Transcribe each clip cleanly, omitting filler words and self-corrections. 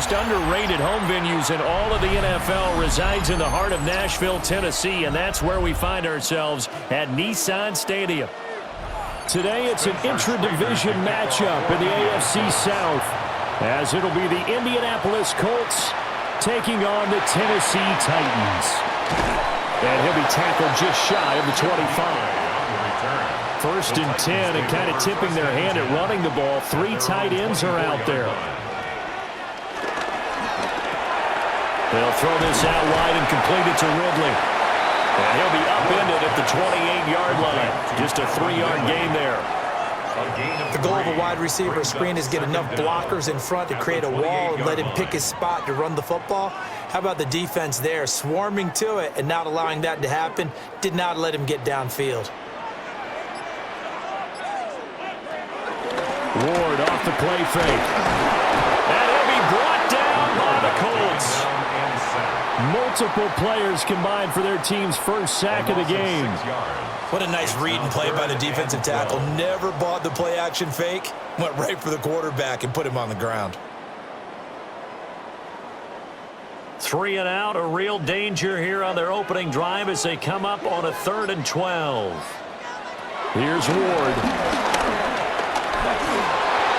most underrated home venues in all of the NFL resides in the heart of Nashville, Tennessee, and that's where we find ourselves at Nissan Stadium. Today, it's an intra-division matchup in the AFC South, as it'll be the Indianapolis Colts taking on the Tennessee Titans. And he'll be tackled just shy of the 25. First and 10, and kind of tipping their hand at running the ball. 3 tight ends are out there. They'll throw this out wide and complete it to Ridley. And he'll be upended at the 28-yard line. Just a 3-yard gain there. The goal of a wide receiver screen is get enough blockers in front to create a wall and let him pick his spot to run the football. How about the defense there, swarming to it and not allowing that to happen? Did not let him get downfield. Ward off the play fake. And he'll be brought down by the Colts. Multiple players combined for their team's first sack of the game. What a nice read and play by the defensive tackle. Never bought the play-action fake. Went right for the quarterback and put him on the ground. 3 and out, a real danger here on their opening drive as they come up on a 3rd and 12. Here's Ward.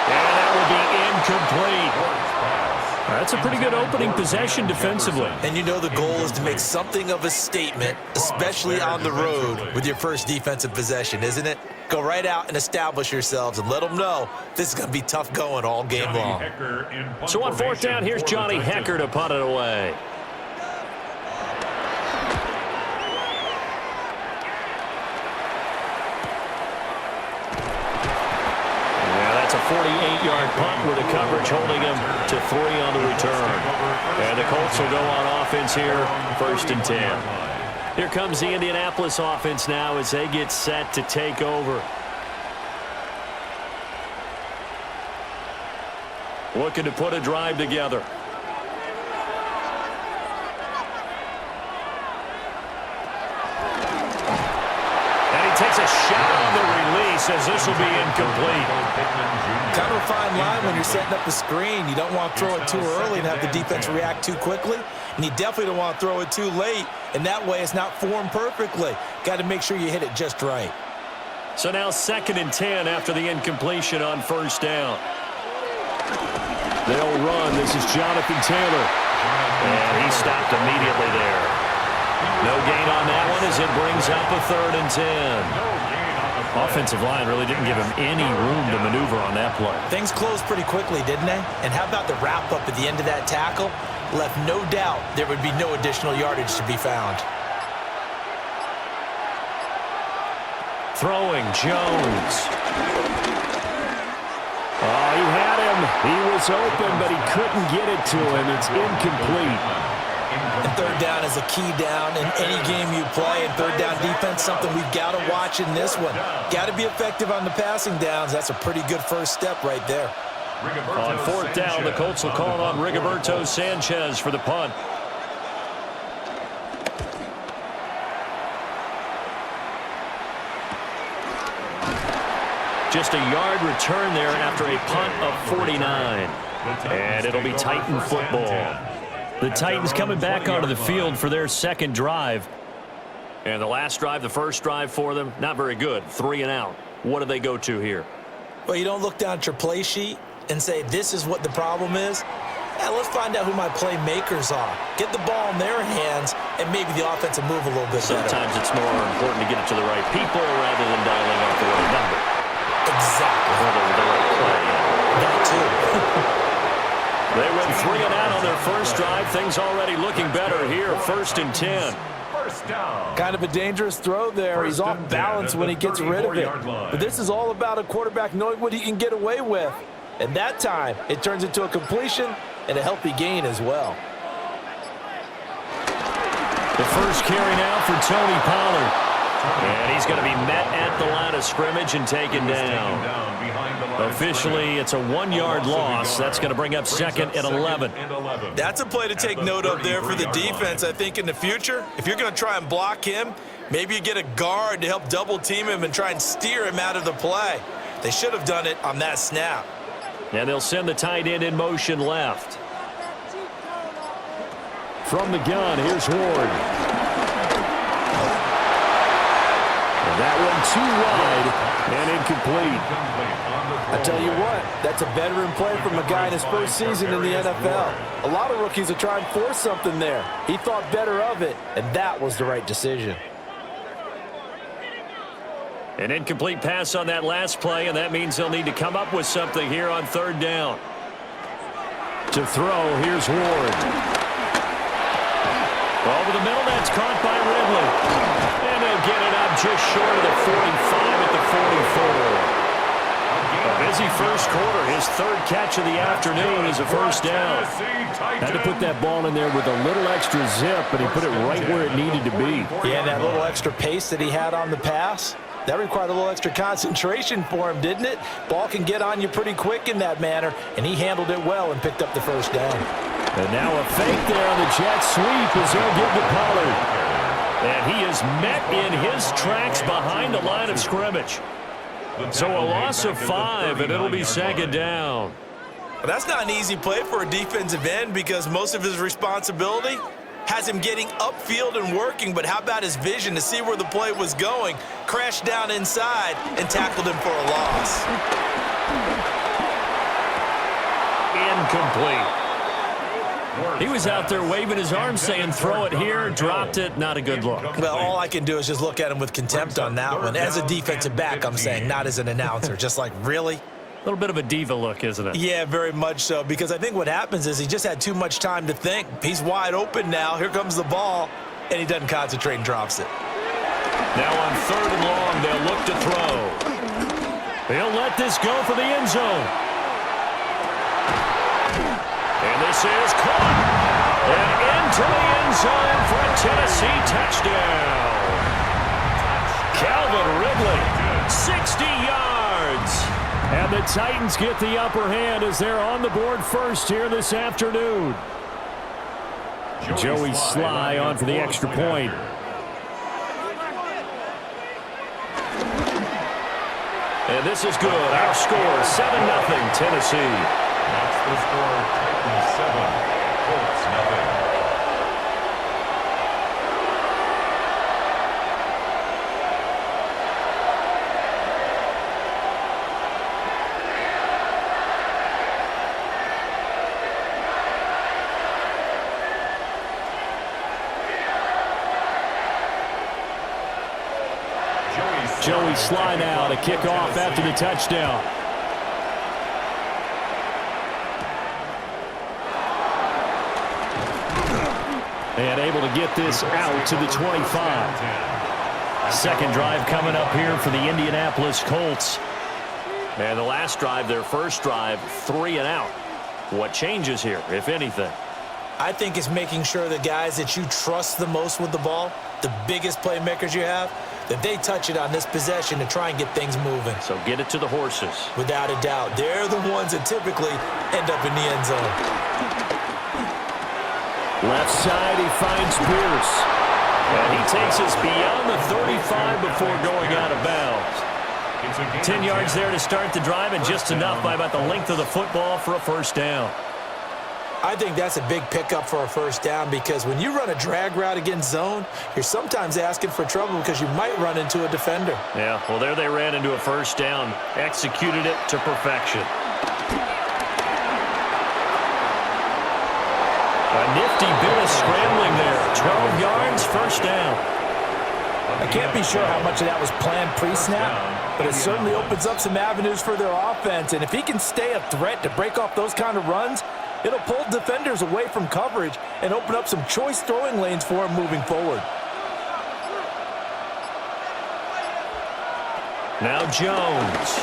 And that will be incomplete. That's a pretty good opening possession defensively. And you know the goal is to make something of a statement, especially on the road with your first defensive possession, isn't it? Go right out and establish yourselves and let them know this is going to be tough going all game long. So on 4th down, here's Johnny Hecker to punt it away. That's a 48-yard punt with the coverage holding him to 3 on the return. And the Colts will go on offense here, 1st and 10. Here comes the Indianapolis offense now as they get set to take over. Looking to put a drive together. Takes a shot on the release as this will be incomplete. Kind of a fine line when you're setting up the screen. You don't want to throw it too early and have the defense react too quickly. And you definitely don't want to throw it too late. And that way it's not formed perfectly. Got to make sure you hit it just right. So now 2nd and 10 after the incompletion on 1st down. They'll run. This is Jonathan Taylor. And he stopped immediately there. No gain on that one as it brings up a 3rd and 10. Offensive line really didn't give him any room to maneuver on that play. Things closed pretty quickly, didn't they? And how about the wrap-up at the end of that tackle? Left no doubt there would be no additional yardage to be found. Throwing, Jones. Oh, he had him. He was open, but he couldn't get it to him. It's incomplete. And 3rd down is a key down in any game you play. And 3rd down defense, something we've got to watch in this one. Got to be effective on the passing downs. That's a pretty good first step right there. On 4th down, the Colts will call on Rigoberto Sanchez for the punt. Just a yard return there after a punt of 49. And it'll be Titan football. The Titans coming back onto the field for their 2nd drive. And the last drive, the first drive for them, not very good. 3 and out. What do they go to here? Well, you don't look down at your play sheet and say, this is what the problem is. Now, let's find out who my playmakers are. Get the ball in their hands, and maybe the offense will move a little bit better. Sometimes it's more important to get it to the right people rather than dialing up the right number. Exactly. Or the right play. That too. They went 3 and out on their first drive. Things already looking better here. 1st and 10. Kind of a dangerous throw there. He's off balance when he gets rid of it. But this is all about a quarterback knowing what he can get away with. And that time, it turns into a completion and a healthy gain as well. The first carry now for Tony Pollard. And he's going to be met at the line of scrimmage and taken down. Officially, it's a 1-yard loss. That's going to bring up 2nd and 11. That's a play to take note of there for the defense, I think, in the future. If you're going to try and block him, maybe you get a guard to help double-team him and try and steer him out of the play. They should have done it on that snap. And they'll send the tight end in motion left. From the gun, here's Ward. And that one too wide and incomplete. I tell you what, that's a veteran play from a guy in his first season in the NFL. A lot of rookies will try and force something there. He thought better of it, and that was the right decision. An incomplete pass on that last play, and that means they'll need to come up with something here on third down. To throw, here's Ward. Over the middle, that's caught by Ridley. And they'll get it up just short of the 45 at the 44. A busy first quarter. His third catch of the afternoon is a first down. Had to put that ball in there with a little extra zip, but he put it right where it needed to be. Yeah, that little extra pace that he had on the pass, that required a little extra concentration for him, didn't it? Ball can get on you pretty quick in that manner, and he handled it well and picked up the first down. And now a fake there on the jet sweep as they'll give to Pollard. And he is met in his tracks behind the line of scrimmage. So a loss of 5, and it'll be second down. Well, that's not an easy play for a defensive end because most of his responsibility has him getting upfield and working, but how about his vision to see where the play was going, crashed down inside, and tackled him for a loss. Incomplete. He was out there waving his arms saying throw it here, dropped it, not a good look. Well, all I can do is just look at him with contempt on that one. As a defensive back, I'm saying, not as an announcer. Just like, really? A little bit of a diva look, isn't it? Yeah, very much so, because I think what happens is he just had too much time to think. He's wide open now. Here comes the ball, and he doesn't concentrate and drops it. Now on third and long, they'll look to throw. They'll let this go for the end zone. And this is caught. And into the end zone for a Tennessee touchdown. Calvin Ridley, 60 yards. And the Titans get the upper hand as they're on the board first here this afternoon. Joey Sly on for the extra point. And this is good. Our score, 7-0 Tennessee. That's the score, Titans 7, Colts 0. Joey Sly now to kick off after the touchdown. And able to get this out to the 25. Second drive coming up here for the Indianapolis Colts. And the last drive, their first drive, 3 and out. What changes here, if anything? I think it's making sure the guys that you trust the most with the ball, the biggest playmakers you have, that they touch it on this possession to try and get things moving. So get it to the horses. Without a doubt. They're the ones that typically end up in the end zone. Left side, he finds Pierce. And he takes us beyond the 35 before going out of bounds. 10 yards there to start the drive, and just enough by about the length of the football for a first down. I think that's a big pickup for a first down because when you run a drag route against zone, you're sometimes asking for trouble because you might run into a defender. Yeah, well, there they ran into a first down. Executed it to perfection. A nifty bit of scrambling there. 12 yards, first down. I can't be sure how much of that was planned pre-snap, but it certainly opens up some avenues for their offense. And if he can stay a threat to break off those kind of runs, it'll pull defenders away from coverage and open up some choice throwing lanes for him moving forward. Now Jones.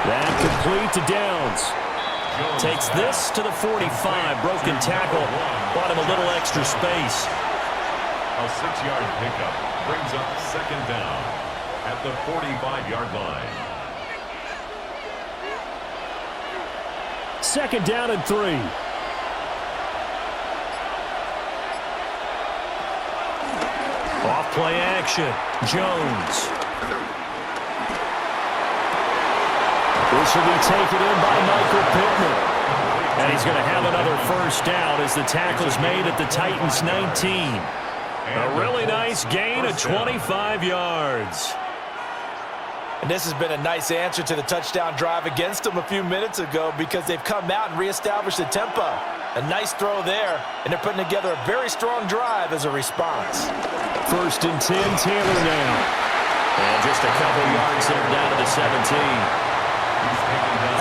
That complete to Downs. Takes this to the 45. Broken tackle. Bought him a little extra space. A 6-yard pickup brings up second down at the 45-yard line. Second down and 3. Off play action. Jones. This will be taken in by Michael Pittman. And he's going to have another first down as the tackle's made at the Titans' 19. A really nice gain of 25 yards. And this has been a nice answer to the touchdown drive against them a few minutes ago because they've come out and reestablished the tempo. A nice throw there, and they're putting together a very strong drive as a response. 1st and 10, Taylor now. And just a couple yards there down to the 17.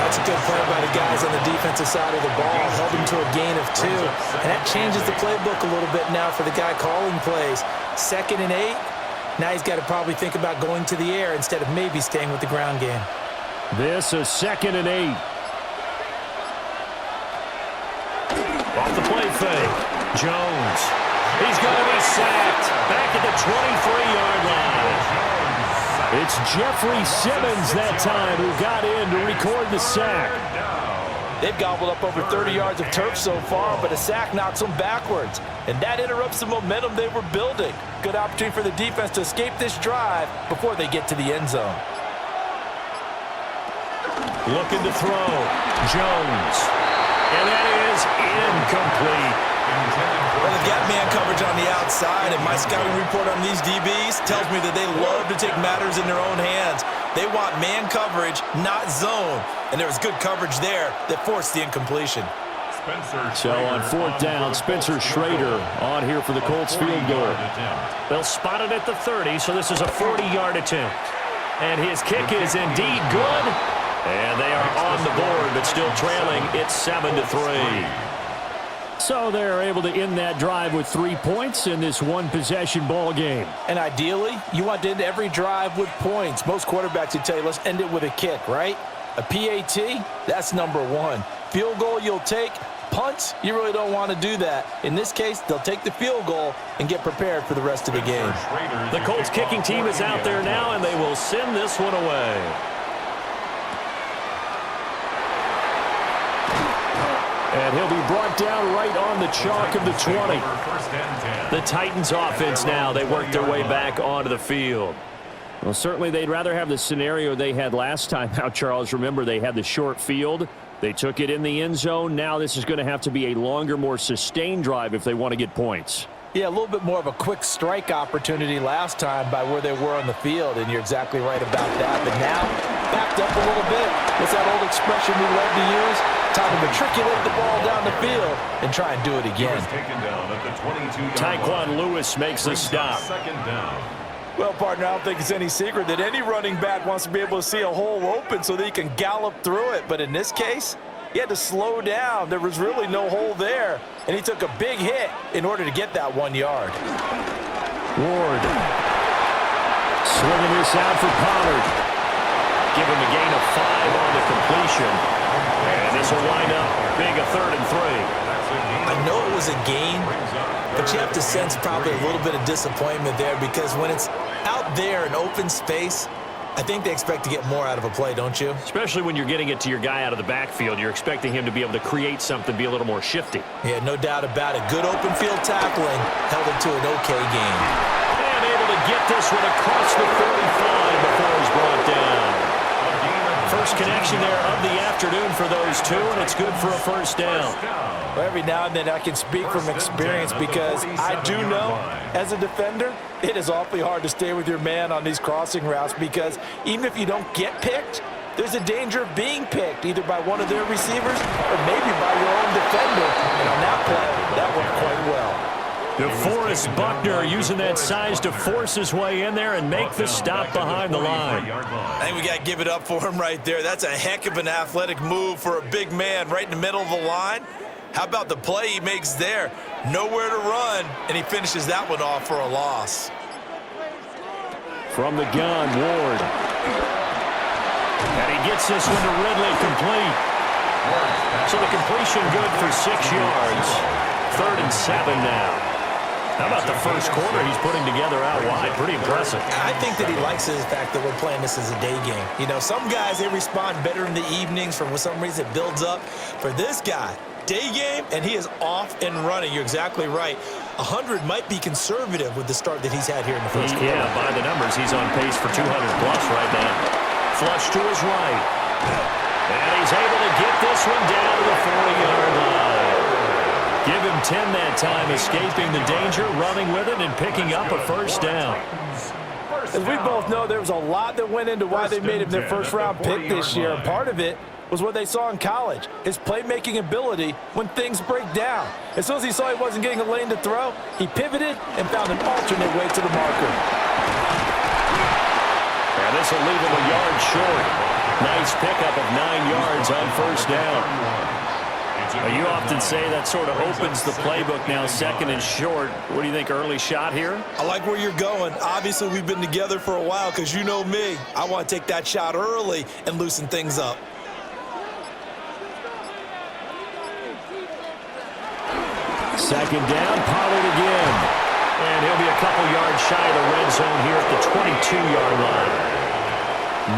That's a good play by the guys on the defensive side of the ball. Held him to a gain of 2. And that changes the playbook a little bit now for the guy calling plays. 2nd and 8. Now he's got to probably think about going to the air instead of maybe staying with the ground game. This is 2nd and 8. Off the play fake. Jones. He's going to be sacked. Back at the 23-yard line. It's Jeffrey Simmons that time who got in to record the sack. They've gobbled up over 30 yards of turf so far, but a sack knocks them backwards. And that interrupts the momentum they were building. Good opportunity for the defense to escape this drive before they get to the end zone. Looking to throw. Jones. And that is incomplete. Well, they've got man coverage on the outside, and my scouting report on these DBs tells me that they love to take matters in their own hands. They want man coverage, not zone. And there was good coverage there that forced the incompletion. So on 4th down, Spencer Schrader on here for the Colts field goal. They'll spot it at the 30, so this is a 40-yard attempt. And his kick is indeed good. And they are on the board, but still trailing. It's 7-3. So they're able to end that drive with 3 points in this one-possession ball game. And ideally, you want to end every drive with points. Most quarterbacks would tell you, let's end it with a kick, right? A PAT, that's number 1. Field goal you'll take. Punts, you really don't want to do that. In this case, they'll take the field goal and get prepared for the rest of the game. The Colts kicking team is out there now, and they will send this one away. And he'll be brought down right on the chalk of the 20. The Titans offense now, they work their way back onto the field. Well, certainly they'd rather have the scenario they had last time out, Charles. Remember, they had the short field. They took it in the end zone. Now this is going to have to be a longer, more sustained drive if they want to get points. Yeah, a little bit more of a quick strike opportunity last time by where they were on the field, and you're exactly right about that. But now, backed up a little bit. What's that old expression we love to use? Time to matriculate the ball down the field and try and do it again. Tyquan Lewis makes the stop. Well, partner, I don't think it's any secret that any running back wants to be able to see a hole open so that he can gallop through it. But in this case, he had to slow down. There was really no hole there, and he took a big hit in order to get that 1 yard. Ward. Swinging this out for Pollard. Give him a gain of 5 on the completion. And this will wind up being a 3rd and 3. I know it was a gain, but you have to sense probably a little bit of disappointment there because when it's out there in open space, I think they expect to get more out of a play, don't you? Especially when you're getting it to your guy out of the backfield. You're expecting him to be able to create something, be a little more shifty. Yeah, no doubt about it. Good open field tackling held it to an okay game. And able to get this one across the 45 before he's brought down. First connection there of the afternoon for those two, and it's good for a first down. Well, every now and then I can speak from experience because I do know, as a defender, it is awfully hard to stay with your man on these crossing routes because even if you don't get picked, there's a danger of being picked either by one of their receivers or maybe by your own defender. And on that play, that worked quite well. DeForest Buckner using that size to force his way in there and make the stop behind the line. I think we got to give it up for him right there. That's a heck of an athletic move for a big man right in the middle of the line. How about the play he makes there? Nowhere to run, and he finishes that one off for a loss. From the gun, Ward. And he gets this one to Ridley complete. So the completion good for 6 yards. 3rd and 7 now. How about the first quarter he's putting together out wide? Pretty impressive. I think that he likes the fact that we're playing this as a day game. You know, some guys, they respond better in the evenings. For some reason, it builds up. For this guy, day game, and he is off and running. You're exactly right. 100 might be conservative with the start that he's had here in the first quarter. Yeah, by the numbers, he's on pace for 200 plus right now. Flush to his right. And he's able to get this one down to the 40-yard line. Give him 10 that time, escaping the danger, running with it, and picking up a first down. As we both know, there was a lot that went into why they made him their first-round pick this year, and part of it was what they saw in college, his playmaking ability when things break down. As soon as he saw he wasn't getting a lane to throw, he pivoted and found an alternate way to the marker. And this will leave him a yard short. Nice pickup of 9 yards on first down. You often say that sort of opens the playbook now, second and short. What do you think, early shot here? I like where you're going. Obviously, we've been together for a while because you know me. I want to take that shot early and loosen things up. Second down, Pollard again. And he'll be a couple yards shy of the red zone here at the 22-yard line.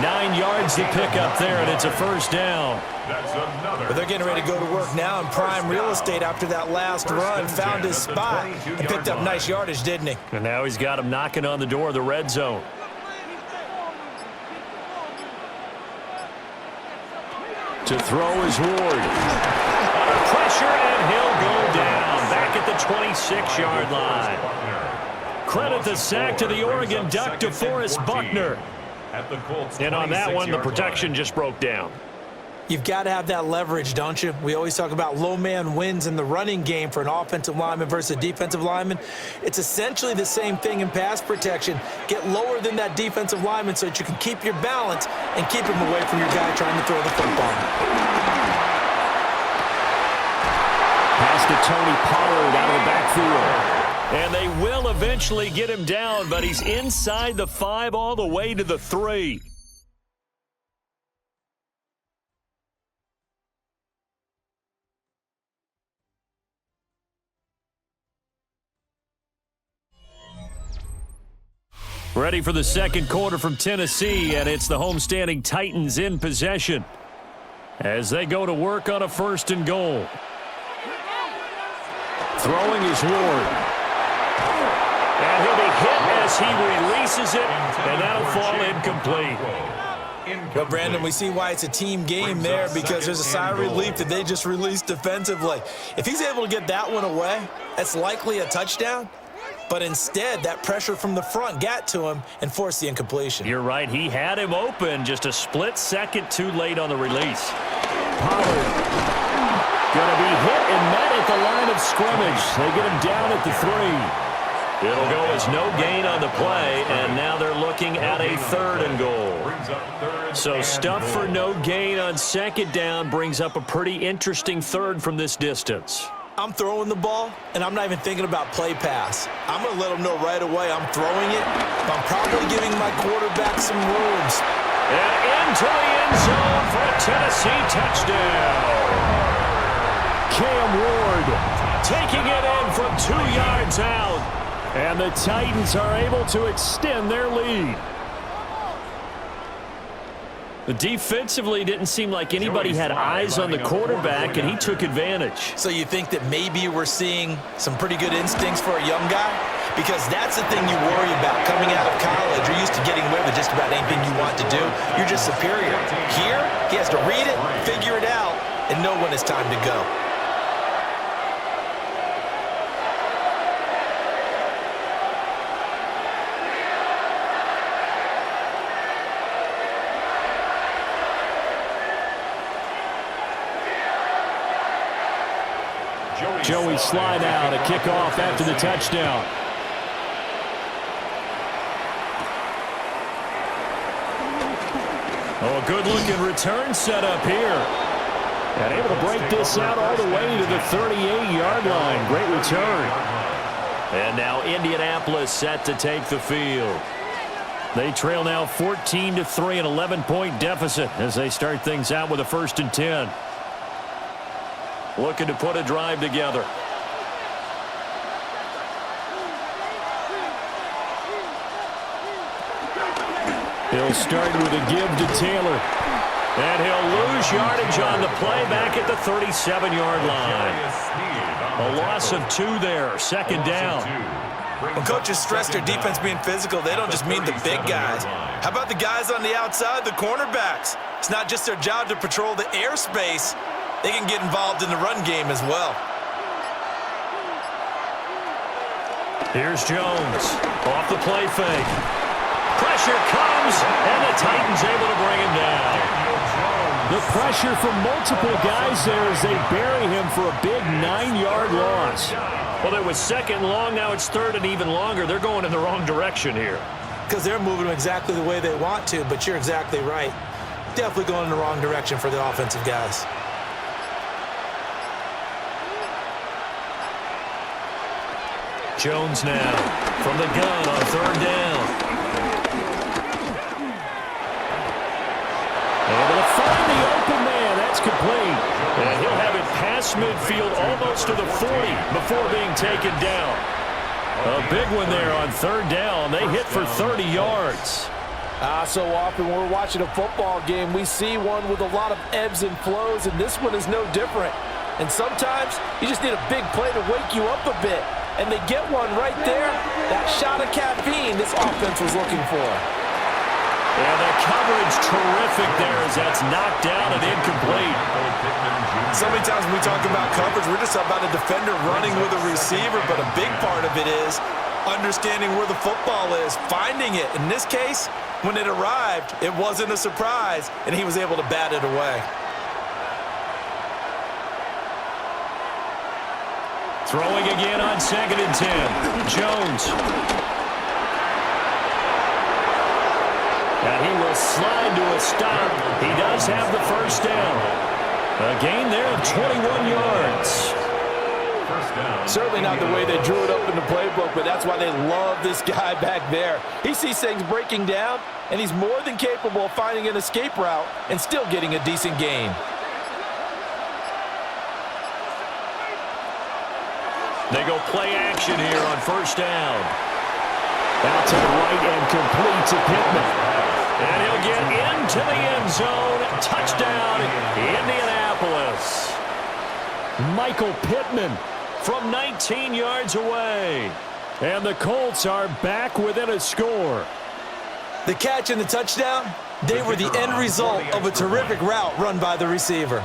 9 yards to pick up there, and it's a first down. But they're getting ready to go to work now in prime real estate after that last run. Found his spot and picked up nice yardage, didn't he? And now he's got him knocking on the door of the red zone. To throw is Ward. Under pressure, and he'll go down. Back at the 26-yard line. Credit the sack to the Oregon Duck, DeForest Buckner. And on that one, the protection just broke down. You've got to have that leverage, don't you? We always talk about low man wins in the running game for an offensive lineman versus a defensive lineman. It's essentially the same thing in pass protection. Get lower than that defensive lineman so that you can keep your balance and keep him away from your guy trying to throw the football. Pass to Tony Pollard out of the backfield. And they will eventually get him down, but he's inside the 5 all the way to the 3. Ready for the second quarter from Tennessee, and it's the homestanding Titans in possession as they go to work on a first and goal. Throwing is Ward. And he'll be hit as he releases it, and that'll fall incomplete. Well, Brandon, we see why it's a team game there because there's a sigh of relief that they just released defensively. If he's able to get that one away, that's likely a touchdown. But instead, that pressure from the front got to him and forced the incompletion. You're right. He had him open, just a split second too late on the release. Pollard going to be hit and met at the line of scrimmage. They get him down at the 3. It'll go as no gain on the play, and now they're looking at a third and goal. So stuff for no gain on second down brings up a pretty interesting third from this distance. I'm throwing the ball, and I'm not even thinking about play pass. I'm going to let them know right away I'm throwing it, but I'm probably giving my quarterback some rooms. And into the end zone for a Tennessee touchdown. Cam Ward taking it in from 2 yards out. And the Titans are able to extend their lead. Defensively, didn't seem like anybody had eyes on the quarterback, and he took advantage. So you think that maybe we're seeing some pretty good instincts for a young guy? Because that's the thing you worry about coming out of college. You're used to getting away with just about anything you want to do. You're just superior. Here, he has to read it, figure it out, and know when it's time to go. Joey slide out, a kickoff after the touchdown. Oh, good-looking return set up here. And able to break this out all the way to the 38-yard line. Great return. And now Indianapolis set to take the field. They trail now 14-3, an 11-point deficit as they start things out with a 1st and 10. Looking to put a drive together. He'll start with a give to Taylor. And he'll lose yardage on the play back at the 37-yard line. A loss of 2 there, second down. When coaches stress their defense being physical, they don't just mean the big guys. How about the guys on the outside, the cornerbacks? It's not just their job to patrol the airspace. They can get involved in the run game as well. Here's Jones. Off the play fake. Pressure comes, and the Titans able to bring him down. The pressure from multiple guys there as they bury him for a big 9-yard loss. Well, it was second and long. Now it's third and even longer. They're going in the wrong direction here. Because they're moving them exactly the way they want to, but you're exactly right. Definitely going in the wrong direction for the offensive guys. Jones now from the gun on third down. Able to find the open man. That's complete. And he'll have it past midfield almost to the 40 before being taken down. A big one there on third down. They hit for 30 yards. So often when we're watching a football game, we see one with a lot of ebbs and flows, and this one is no different. And sometimes you just need a big play to wake you up a bit. And they get one right there. That shot of caffeine this offense was looking for. And the coverage terrific there as that's knocked down and incomplete. So many times when we talk about coverage, we're just about a defender running with a receiver, but a big part of it is understanding where the football is, finding it. In this case, when it arrived, it wasn't a surprise, and he was able to bat it away. Throwing again on 2nd and 10. Jones. And he will slide to a stop. He does have the first down. A gain there of 21 yards. Certainly not the way they drew it up in the playbook, but that's why they love this guy back there. He sees things breaking down, and he's more than capable of finding an escape route and still getting a decent gain. They go play action here on first down. Out to the right and complete to Pittman. And he'll get into the end zone. Touchdown, Indianapolis. Michael Pittman from 19 yards away. And the Colts are back within a score. The catch and the touchdown, they were the end result of a terrific route run by the receiver.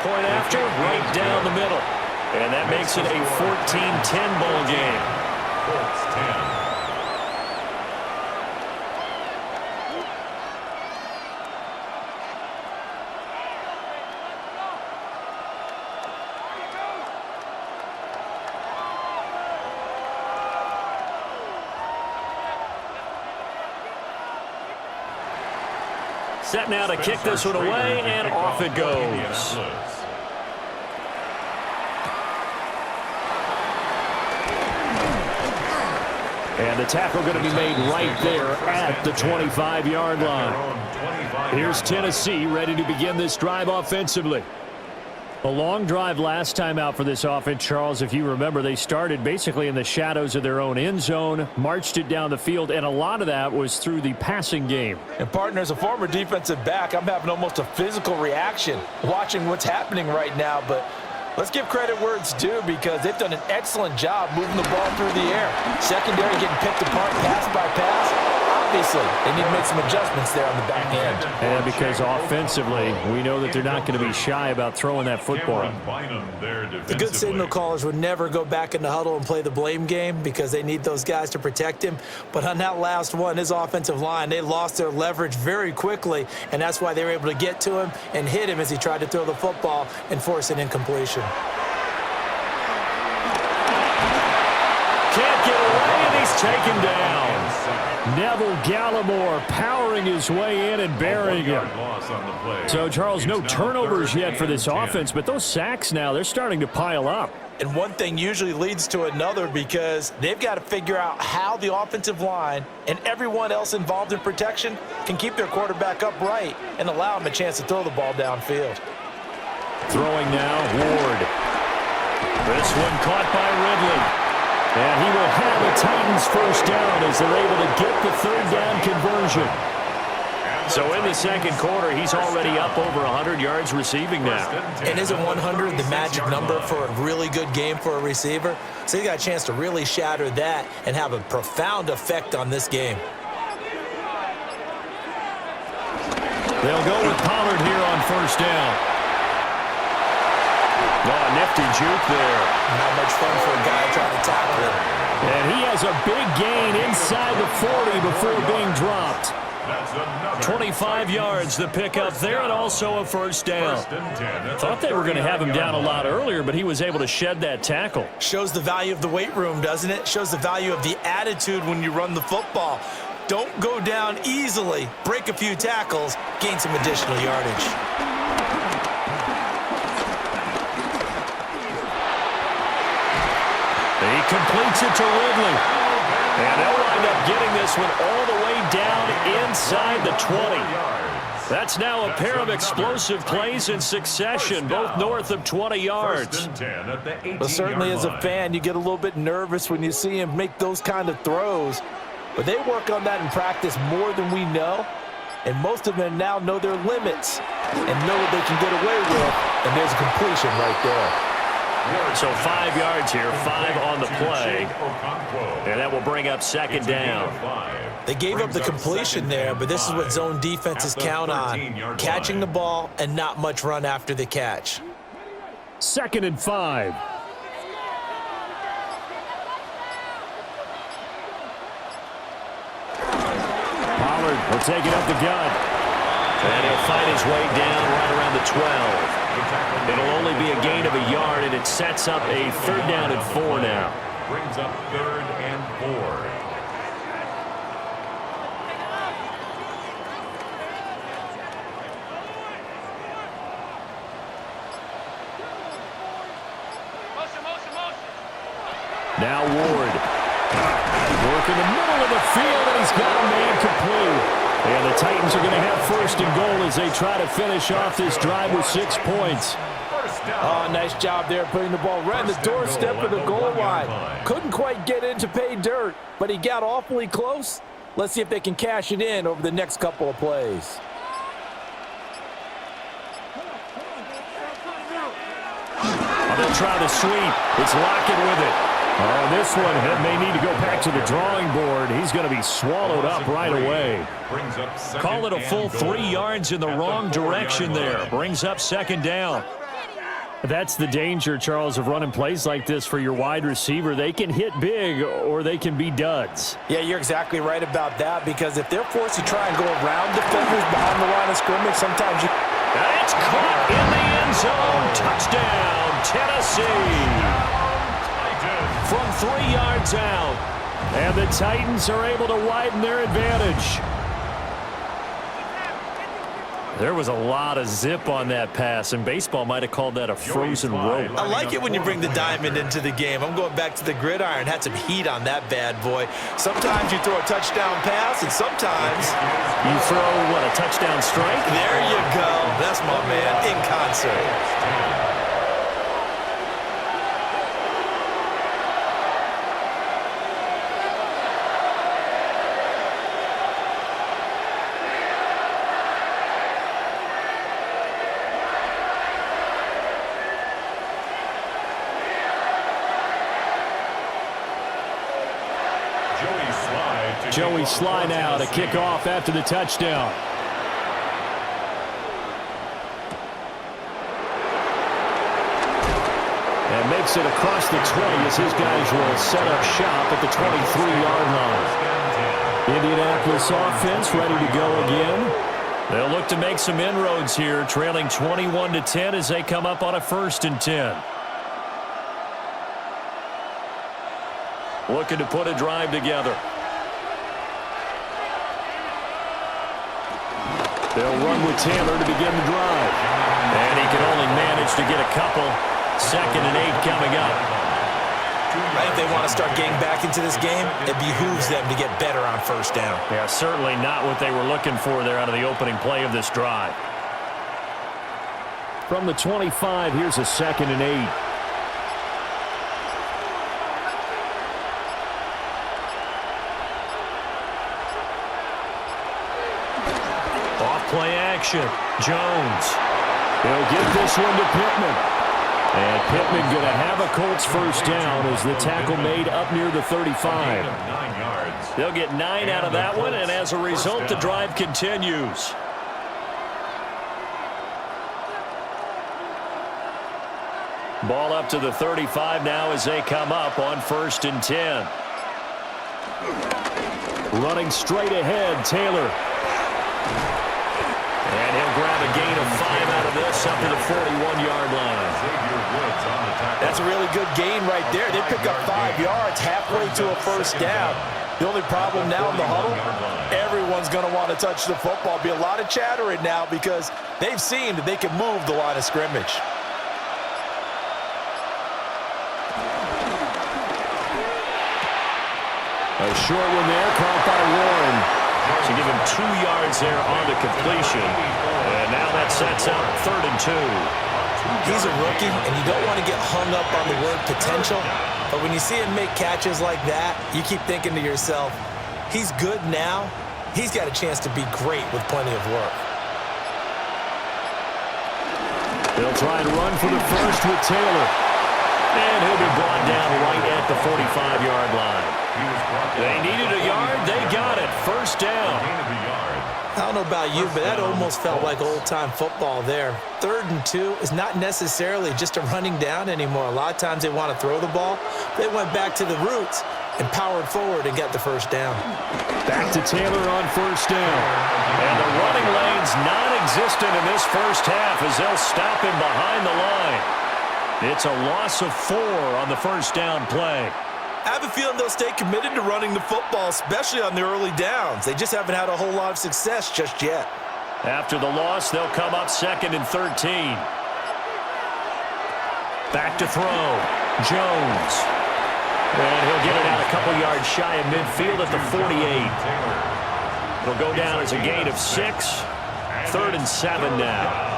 Point after, right down the middle. And that makes it a 14-10 ball game. Colts 10. Set now to kick this one away, and off it goes. And the tackle going to be made right there at the 25-yard line. Here's Tennessee ready to begin this drive offensively. A long drive last time out for this offense, Charles. If you remember, they started basically in the shadows of their own end zone, marched it down the field, and a lot of that was through the passing game. And, partner, as a former defensive back, I'm having almost a physical reaction watching what's happening right now. But let's give credit where it's due because they've done an excellent job moving the ball through the air. Secondary getting picked apart pass by pass. Obviously, they need to make some adjustments there on the back end. And because offensively, we know that they're not going to be shy about throwing that football. The good signal callers would never go back in the huddle and play the blame game because they need those guys to protect him. But on that last one, his offensive line, they lost their leverage very quickly, and that's why they were able to get to him and hit him as he tried to throw the football and force an incompletion. Can't get away, and he's taken down. Neville Gallimore powering his way in and burying him. So, Charles, no turnovers yet for this offense, but those sacks now, they're starting to pile up. And one thing usually leads to another because they've got to figure out how the offensive line and everyone else involved in protection can keep their quarterback upright and allow him a chance to throw the ball downfield. Throwing now, Ward. This one caught by Ridley. And he will have a Titans first down as they're able to get the third down conversion. So in the second quarter, he's already up over 100 yards receiving now. And isn't 100 the magic number for a really good game for a receiver? So he got a chance to really shatter that and have a profound effect on this game. They'll go with Pollard here on first down. Oh, nifty juke there. Not much fun for a guy trying to tackle it. And he has a big gain inside the 40 before being dropped. 25 yards the pickup there, and also a first down. Thought they were going to have him down a lot earlier, but he was able to shed that tackle. Shows the value of the weight room, doesn't it? Shows the value of the attitude when you run the football. Don't go down easily. Break a few tackles, gain some additional yardage. He completes it to Ridley. And they'll wind up getting this one all the way down inside the 20. That's now a pair of explosive plays in succession, both north of 20 yards. Well, certainly as a fan, you get a little bit nervous when you see him make those kind of throws. But they work on that in practice more than we know. And most of them now know their limits and know what they can get away with. And there's a completion right there. So 5 yards here, 5 on the play. And that will bring up second down. They gave up the completion there, but this is what zone defenses count on. Catching the ball and not much run after the catch. 2nd and 5. Pollard will take it up the gut. And he'll find his way down right around the 12. It'll only be a gain of a yard, and it sets up a third down and 4 now. Brings up 3rd and 4. Now Ward. Work in the middle of the field, and he's got a man complete. And the Titans are going to have first and goal as they try to finish off this drive with 6 points. Oh, nice job there putting the ball right on the doorstep of the goal line. Couldn't quite get in to pay dirt, but he got awfully close. Let's see if they can cash it in over the next couple of plays. They'll try the sweep. It's Lockett with it. Oh, this one may need to go back to the drawing board. He's going to be swallowed up right away. Call it a full 3 yards in the wrong direction there. Brings up second down. That's the danger, Charles, of running plays like this for your wide receiver. They can hit big or they can be duds. Yeah, you're exactly right about that, because if they're forced to try and go around defenders behind the line of scrimmage, sometimes you... It's caught in the end zone. Touchdown, Tennessee. From 3 yards out. And the Titans are able to widen their advantage. There was a lot of zip on that pass, and baseball might have called that a frozen rope. I like it when you bring the diamond into the game. I'm going back to the gridiron. Had some heat on that bad boy. Sometimes you throw a touchdown pass, and sometimes you throw, what, a touchdown strike? There you go. That's my man in concert. Joey Sly now to kick off after the touchdown. And makes it across the 20 as his guys will set up shop at the 23-yard line. Indianapolis offense ready to go again. They'll look to make some inroads here, trailing 21-10 as they come up on a 1st and 10. Looking to put a drive together. They'll run with Taylor to begin the drive. And he can only manage to get a couple. 2nd and 8 coming up. I think they want to start getting back into this game. It behooves them to get better on first down. Yeah, certainly not what they were looking for there out of the opening play of this drive. From the 25, here's a 2nd and 8. possession. Jones. He'll get this one to Pittman. And Pittman going to have a Colts first down as the tackle made up near the 35. 9 yards. They'll get 9 out of that one, and as a result, the drive continues. Ball up to the 35 now as they come up on 1st and 10. Running straight ahead, Taylor. And he'll grab a gain of 5 out of this up to the 41-yard line. That's a really good gain right there. They pick up 5 yards halfway to a first down. The only problem now in the huddle, everyone's going to want to touch the football. Be a lot of chatter right now because they've seen that they can move the line of scrimmage. A short one there, caught by Warren. To give him 2 yards there on the completion. And now that sets up 3rd and 2. He's a rookie, and you don't want to get hung up on the word potential. But when you see him make catches like that, you keep thinking to yourself, he's good now. He's got a chance to be great with plenty of work. They'll try and run for the first with Taylor. And he'll be brought down right at the 45-yard line. They needed a yard. They got it. First down. I don't know about you, but that almost felt like old-time football there. 3rd and 2 is not necessarily just a running down anymore. A lot of times they want to throw the ball. They went back to the roots and powered forward and got the first down. Back to Taylor on first down. And the running lane's non-existent in this first half as they'll stop him behind the line. It's a loss of 4 on the first down play. I have a feeling they'll stay committed to running the football, especially on the early downs. They just haven't had a whole lot of success just yet. After the loss, they'll come up 2nd and 13. Back to throw. Jones. And he'll get it out a couple yards shy of midfield at the 48. It'll go down as a gain of 6. 3rd and 7 now.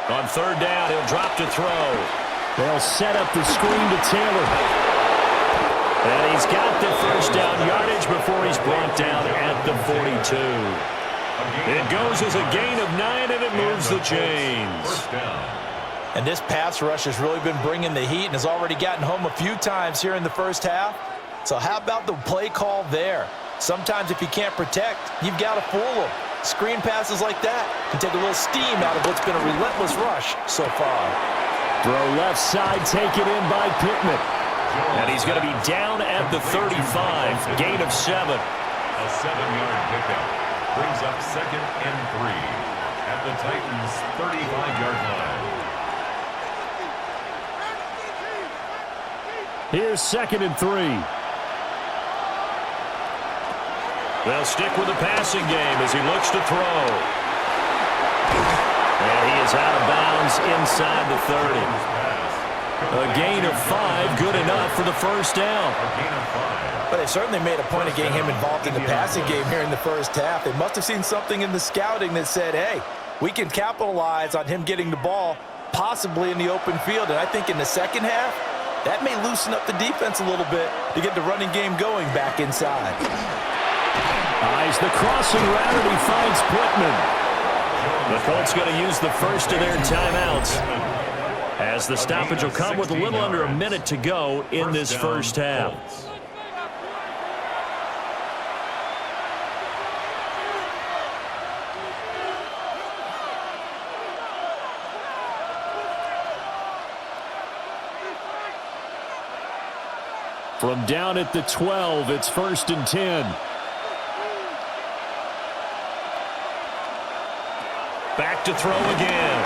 On 3rd down, he'll drop to throw. They'll set up the screen to Taylor. And he's got the first down yardage before he's brought down at the 42. It goes as a gain of 9, and it moves the chains. And this pass rush has really been bringing the heat and has already gotten home a few times here in the first half. So how about the play call there? Sometimes if you can't protect, you've got to fool them. Screen passes like that can take a little steam out of what's been a relentless rush so far. Throw left side, taken in by Pittman. And he's going to be down at the 35, gain of 7. A 7-yard pickup brings up 2nd and 3 at the Titans' 35-yard line. Here's 2nd and 3. They'll stick with the passing game as he looks to throw. And he is out of bounds inside the 30. A gain of 5, good enough for the first down. But they certainly made a point of getting him involved in the passing game here in the first half. They must have seen something in the scouting that said, hey, we can capitalize on him getting the ball possibly in the open field. And I think in the second half, that may loosen up the defense a little bit to get the running game going back inside. Eyes the crossing route, and he finds Pittman. The Colts going to use the first of their timeouts, as the stoppage will come with a little under a minute to go in this first half. From down at the 12, it's 1st and 10. Back to throw again.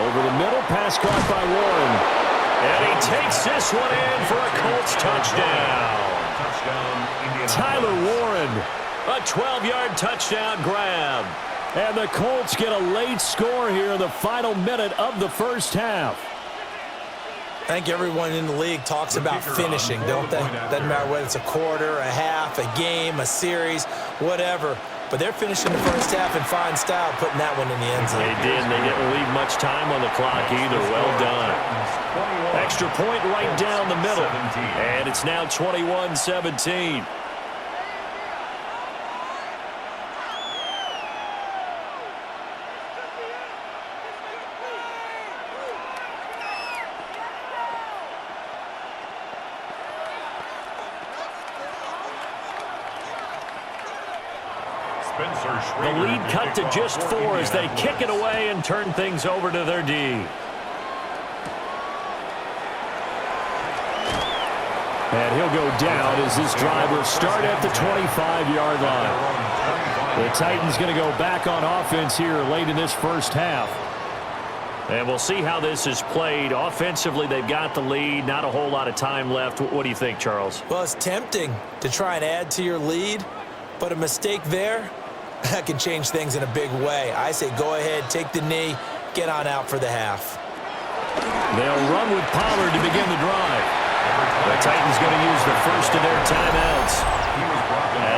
Over the middle, pass caught by Warren. And he takes this one in for a Colts touchdown. Tyler Warren, a 12-yard touchdown grab. And the Colts get a late score here in the final minute of the first half. I think everyone in the league talks about finishing, don't they? Doesn't matter whether it's a quarter, a half, a game, a series, whatever. But they're finishing the first half in fine style, putting that one in the end zone. They did, and they didn't leave much time on the clock either. Well done. Extra point right down the middle. And it's now 21-17. The lead cut to just 4 as they kick it away and turn things over to their D. And he'll go down as this drive will start at the 25-yard line. The Titans going to go back on offense here late in this first half. And we'll see how this is played. Offensively, they've got the lead. Not a whole lot of time left. What do you think, Charles? Well, it's tempting to try and add to your lead, but a mistake there, that can change things in a big way. I say go ahead, take the knee, get on out for the half. They'll run with Pollard to begin the drive. The Titans going to use the first of their timeouts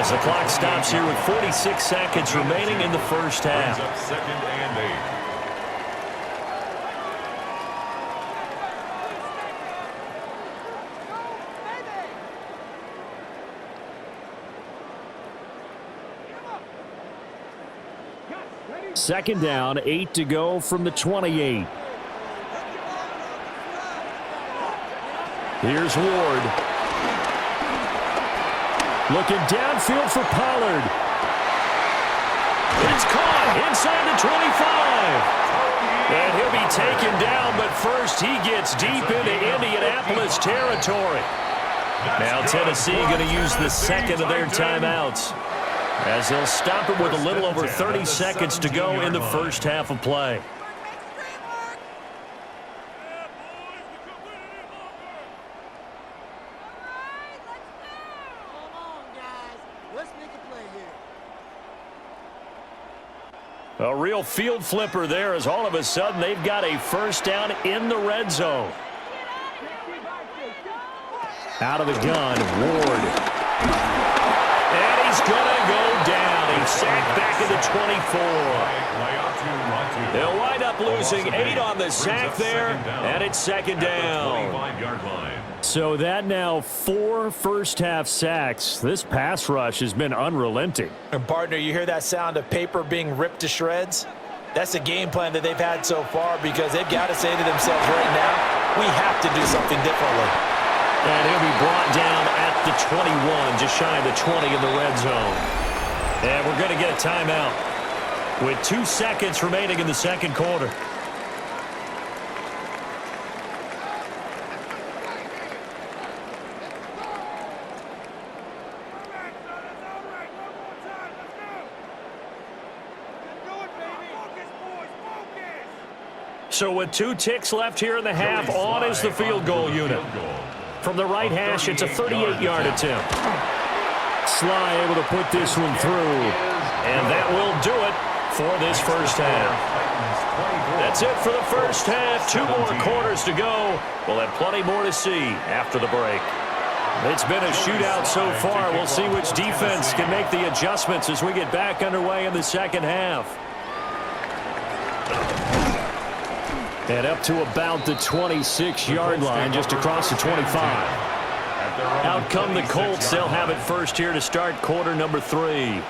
as the clock stops here with 46 seconds remaining in the first half. Second and 8. Second down, 8 to go from the 28. Here's Ward. Looking downfield for Pollard. It's caught inside the 25. And he'll be taken down, but first he gets deep into Indianapolis territory. Now Tennessee going to use the second of their timeouts, as they'll stop it with a little over 30 seconds to go in the first half of play. A real field flipper there, as all of a sudden they've got a first down in the red zone. Out of the gun, Ward. And he's going to go down. He's sacked back at the 24. They'll wind up losing 8 on the sack there, and it's second down. So that now 4 first-half sacks. This pass rush has been unrelenting. And partner, you hear that sound of paper being ripped to shreds? That's the game plan that they've had so far, because they've got to say to themselves right now, we have to do something differently. And he'll be brought down at the 21, just shy of the 20 in the red zone. And we're going to get a timeout with 2 seconds remaining in the second quarter. So with 2 ticks left here in the half, on is the field goal unit. From the right hash, it's a 38-yard attempt. Sly able to put this one through, and that will do it for this first half. That's it for the first half. 2 more quarters to go. We'll have plenty more to see after the break. It's been a shootout so far. We'll see which defense can make the adjustments as we get back underway in the second half. And up to about the 26-yard line, just across the 25. Out come the Colts. They'll have it first here to start quarter number 3.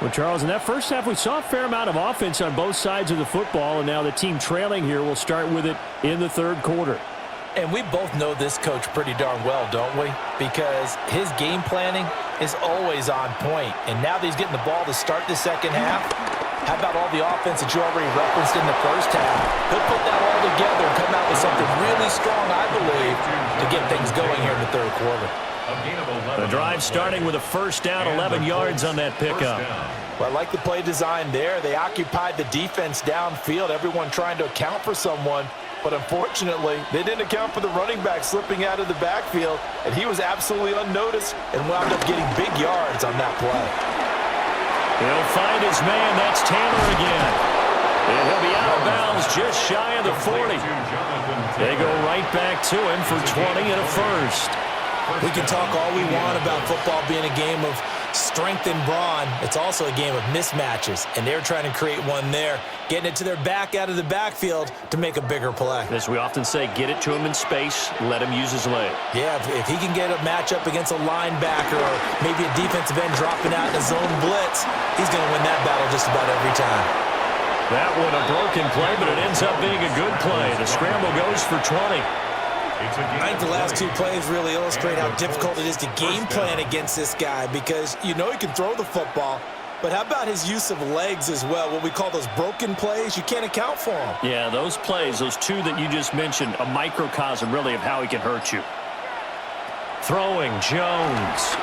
Well, Charles, in that first half, we saw a fair amount of offense on both sides of the football, and now the team trailing here will start with it in the third quarter. And we both know this coach pretty darn well, don't we? Because his game planning is always on point. And now that he's getting the ball to start the second half, how about all the offense that you already referenced in the first half? He'll put that all together and come out with something really strong, I believe, to get things going here in the third quarter. The drive starting with a first down, 11 yards on that pickup. Well, I like the play design there. They occupied the defense downfield, everyone trying to account for someone. But unfortunately, they didn't account for the running back slipping out of the backfield, and he was absolutely unnoticed and wound up getting big yards on that play. He'll find his man. That's Taylor again. And he'll be out of bounds just shy of the 40. They go right back to him for 20 and a first. We can talk all we want about football being a game of strength and brawn. It's also a game of mismatches, and they're trying to create one there, getting it to their back out of the backfield to make a bigger play. As we often say, get it to him in space, let him use his leg. Yeah, if he can get a matchup against a linebacker or maybe a defensive end dropping out in a zone blitz, he's going to win that battle just about every time. That one a broken play, but it ends up being a good play. The scramble goes for 20. I think the last two plays really illustrate how difficult it is to game plan against this guy because you know he can throw the football, but how about his use of legs as well? What we call those broken plays, you can't account for them. Yeah, those plays, those two that you just mentioned, a microcosm really of how he can hurt you. Throwing, Jones.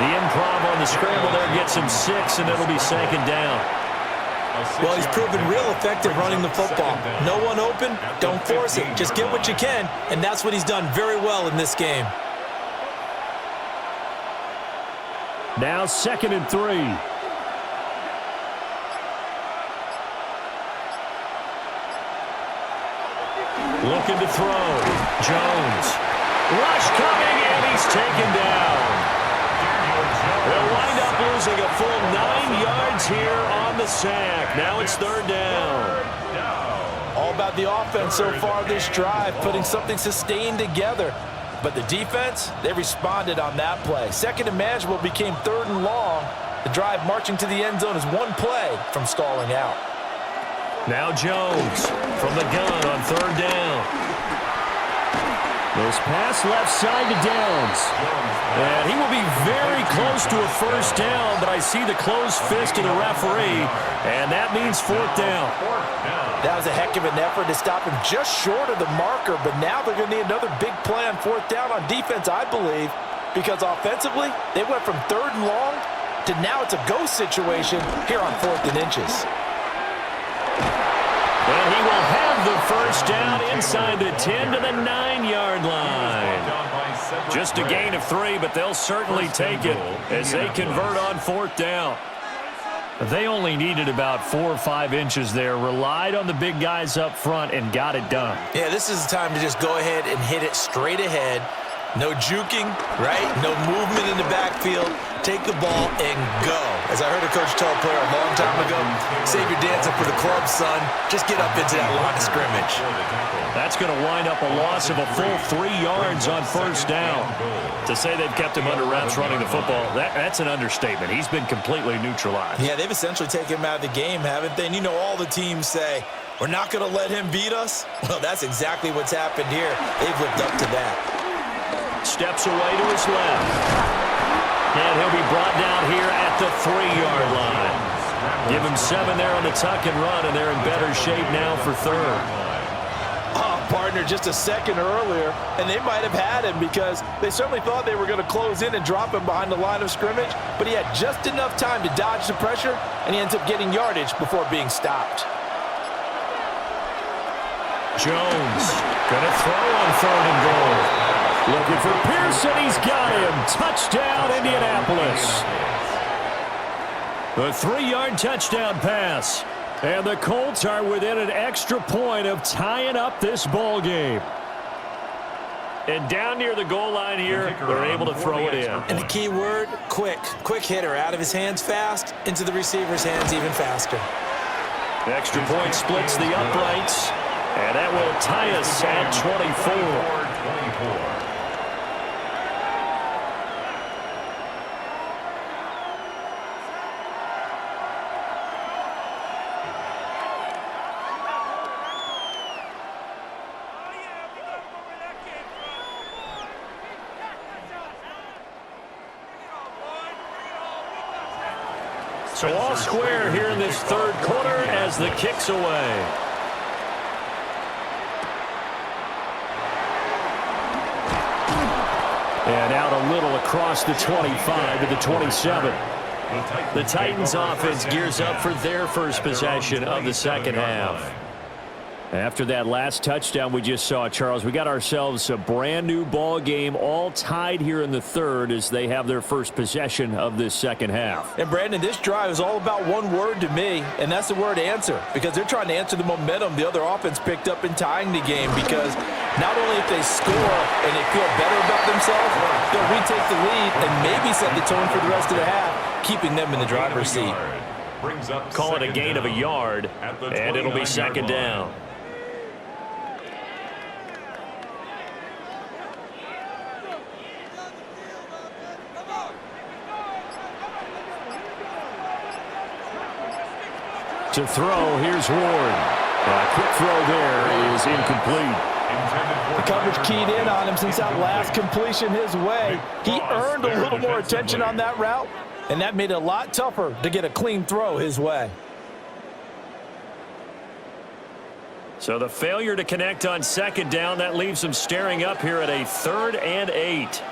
The improv on the scramble there gets him 6, and it'll be second down. Well, he's proven real effective running the football. No one open, don't force it. Just get what you can, and that's what he's done very well in this game. Now 2nd and 3. Looking to throw. Jones. Rush coming, and he's taken down. They'll wind up losing a full 9 yards here on the sack. Now it's 3rd down. All about the offense so far this drive, putting something sustained together. But the defense, they responded on that play. 2nd and manageable became 3rd and long. The drive marching to the end zone is one play from stalling out. Now Jones from the gun on 3rd down. This pass left side to Downs. And he will be very close to a first down, but I see the closed fist of the referee, and that means 4th down. That was a heck of an effort to stop him just short of the marker, but now they're going to need another big play on 4th down on defense, I believe, because offensively, they went from 3rd and long to now it's a go situation here on 4th and inches. And he will have the first down inside the 10 to the 9-yard line. Just a gain of 3, but they'll certainly take it as they convert on 4th down. They only needed about 4 or 5 inches there, relied on the big guys up front, and got it done. Yeah, this is the time to just go ahead and hit it straight ahead. No juking, right? No movement in the backfield. Take the ball and go. As I heard a coach tell a player a long time ago, save your dancing for the club, son. Just get up into that line of scrimmage. That's going to wind up a loss of a full 3 yards on first down. To say they've kept him under wraps running the football, that's an understatement. He's been completely neutralized. Yeah, they've essentially taken him out of the game, haven't they? And you know all the teams say, we're not going to let him beat us. Well, that's exactly what's happened here. They've lived up to that. Steps away to his left. And he'll be brought down here at the 3-yard line. Give him 7 there on the tuck and run, and they're in better shape now for 3rd. Oh, partner, just a second earlier, and they might have had him because they certainly thought they were going to close in and drop him behind the line of scrimmage, but he had just enough time to dodge the pressure, and he ends up getting yardage before being stopped. Jones gonna throw on 3rd and goal. Looking for Pearson, he's got him. Touchdown, Indianapolis. The 3-yard touchdown pass. And the Colts are within an extra point of tying up this ball game. And down near the goal line here, they're able to throw it in. And the key word, quick. Quick hitter, out of his hands fast, into the receiver's hands even faster. Extra point splits the uprights, and that will tie us at 24. So all square here in this 3rd quarter as the kick's away. And out a little across the 25 to the 27. The Titans offense gears up for their first possession of the second half. After that last touchdown we just saw, Charles, we got ourselves a brand new ball game, all tied here in the third as they have their first possession of this second half. And Brandon, this drive is all about one word to me, and that's the word answer, because they're trying to answer the momentum the other offense picked up in tying the game, because not only if they score and they feel better about themselves, they'll retake the lead and maybe set the tone for the rest of the half, keeping them in the driver's seat. Call it a gain of a yard, and it'll be second down. To throw, here's Ward. A quick throw there is incomplete. The coverage keyed in on him since that last completion his way. He earned a little more attention on that route, and that made it a lot tougher to get a clean throw his way. So the failure to connect on second down, that leaves them staring up here at a 3rd and 8.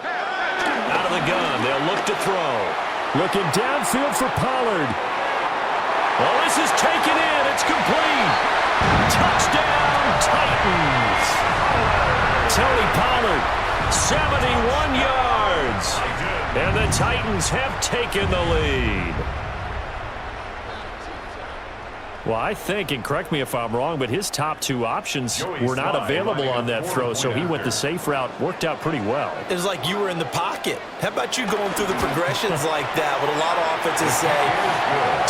Out of the gun, they'll look to throw. Looking downfield for Pollard. Well, this is taken in. It's complete. Touchdown, Titans. Tony Pollard, 71 yards. And the Titans have taken the lead. Well, I think, and correct me if I'm wrong, but his top 2 options were not available on that throw, so he went the safe route. Worked out pretty well. It was like you were in the pocket. How about you going through the progressions like that? What a lot of offenses say,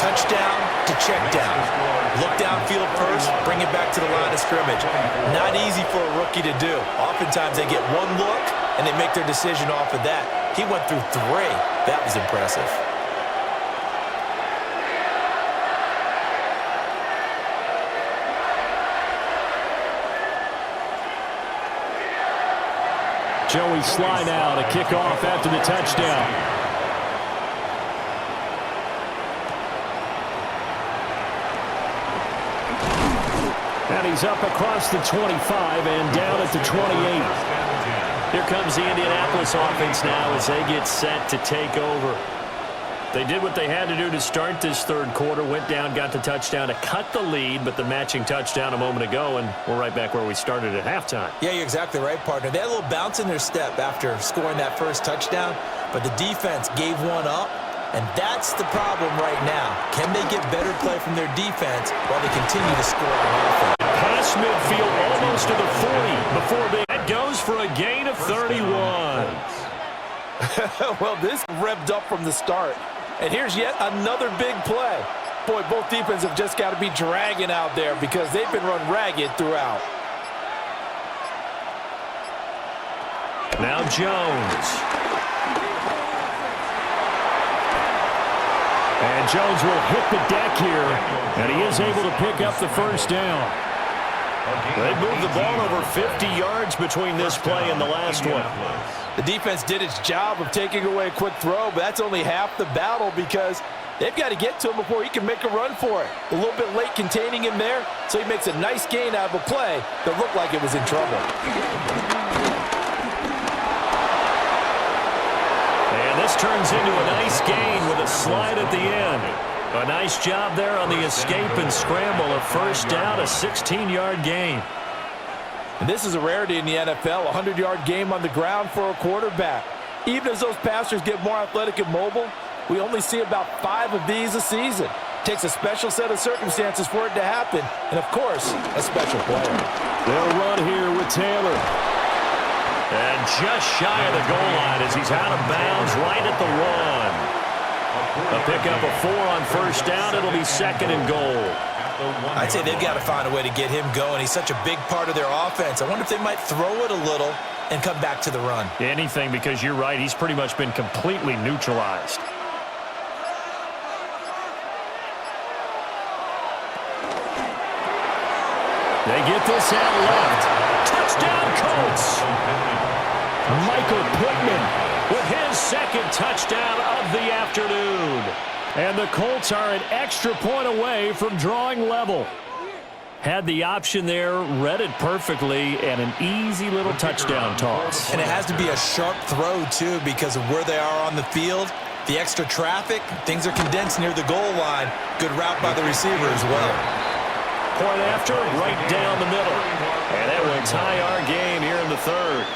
touchdown to check down. Look downfield first, bring it back to the line of scrimmage. Not easy for a rookie to do. Oftentimes they get one look, and they make their decision off of that. He went through 3. That was impressive. Joey Sly now to kick off after the touchdown. And he's up across the 25 and down at the 28. Here comes the Indianapolis offense now as they get set to take over. They did what they had to do to start this third quarter, went down, got the touchdown to cut the lead, but the matching touchdown a moment ago, and we're right back where we started at halftime. Yeah, you're exactly right, partner. They had a little bounce in their step after scoring that first touchdown, but the defense gave one up, and that's the problem right now. Can they get better play from their defense while they continue to score on offense? Pass midfield almost to the 40 before that goes for a gain of 31. Well, this revved up from the start. And here's yet another big play. Boy, both defenses have just got to be dragging out there because they've been run ragged throughout. Now Jones. And Jones will hit the deck here, and he is able to pick up the first down. They moved the ball over 50 yards between this play and the last one. The defense did its job of taking away a quick throw, but that's only half the battle because they've got to get to him before he can make a run for it. A little bit late containing him there, so he makes a nice gain out of a play that looked like it was in trouble. And this turns into a nice gain with a slide at the end. A nice job there on the escape and scramble. A first down, a 16-yard gain. And this is a rarity in the NFL, a 100-yard game on the ground for a quarterback. Even as those passers get more athletic and mobile, we only see about 5 of these a season. It takes a special set of circumstances for it to happen, and, of course, a special player. They'll run here with Taylor. And just shy of the goal line as he's out of bounds right at the 1. A pickup of 4 on first down. It'll be second and goal. I'd say they've got to find a way to get him going. He's such a big part of their offense. I wonder if they might throw it a little and come back to the run. Anything, because you're right. He's pretty much been completely neutralized. They get this out left. Touchdown, Colts. Michael Pittman with his second touchdown of the afternoon. And the Colts are an extra point away from drawing level. Had the option there, read it perfectly, and an easy little touchdown toss. And it has to be a sharp throw, too, because of where they are on the field. The extra traffic, things are condensed near the goal line. Good route by the receiver as well. point after, right down the middle. And that will tie our game here in the third.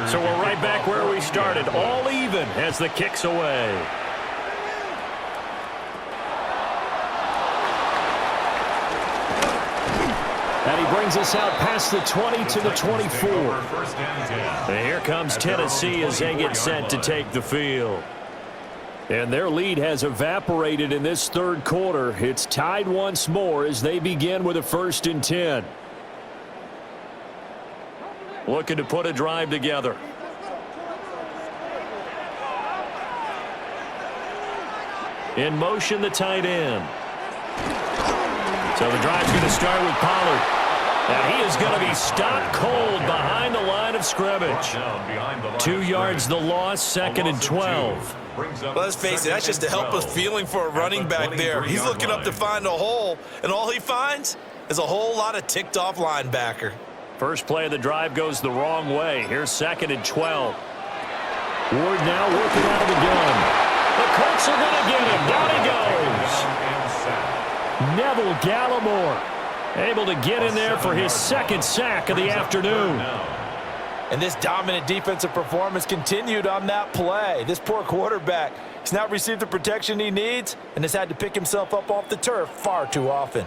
So we're right back where we started, all even as the kick's away. And he brings us out past the 20 to the 24. And here comes Tennessee as they get set to take the field. And their lead has evaporated in this third quarter. It's tied once more as they begin with a 1st and 10. Looking to put a drive together. In motion, the tight end. So the drive's going to start with Pollard. And he is going to be stopped cold behind the line of scrimmage. 2 yards the loss, 2nd and 12. Well, let's face it, that's just a helpless feeling for a running back there. He's looking up to find a hole, and all he finds is a whole lot of ticked-off linebacker. First play of the drive goes the wrong way. Here's 2nd and 12. Ward now working out of the gun. The Colts are going to get him. Down he goes. Neville Gallimore able to get in there for his 2nd sack of the afternoon. And this dominant defensive performance continued on that play. This poor quarterback has not received the protection he needs and has had to pick himself up off the turf far too often.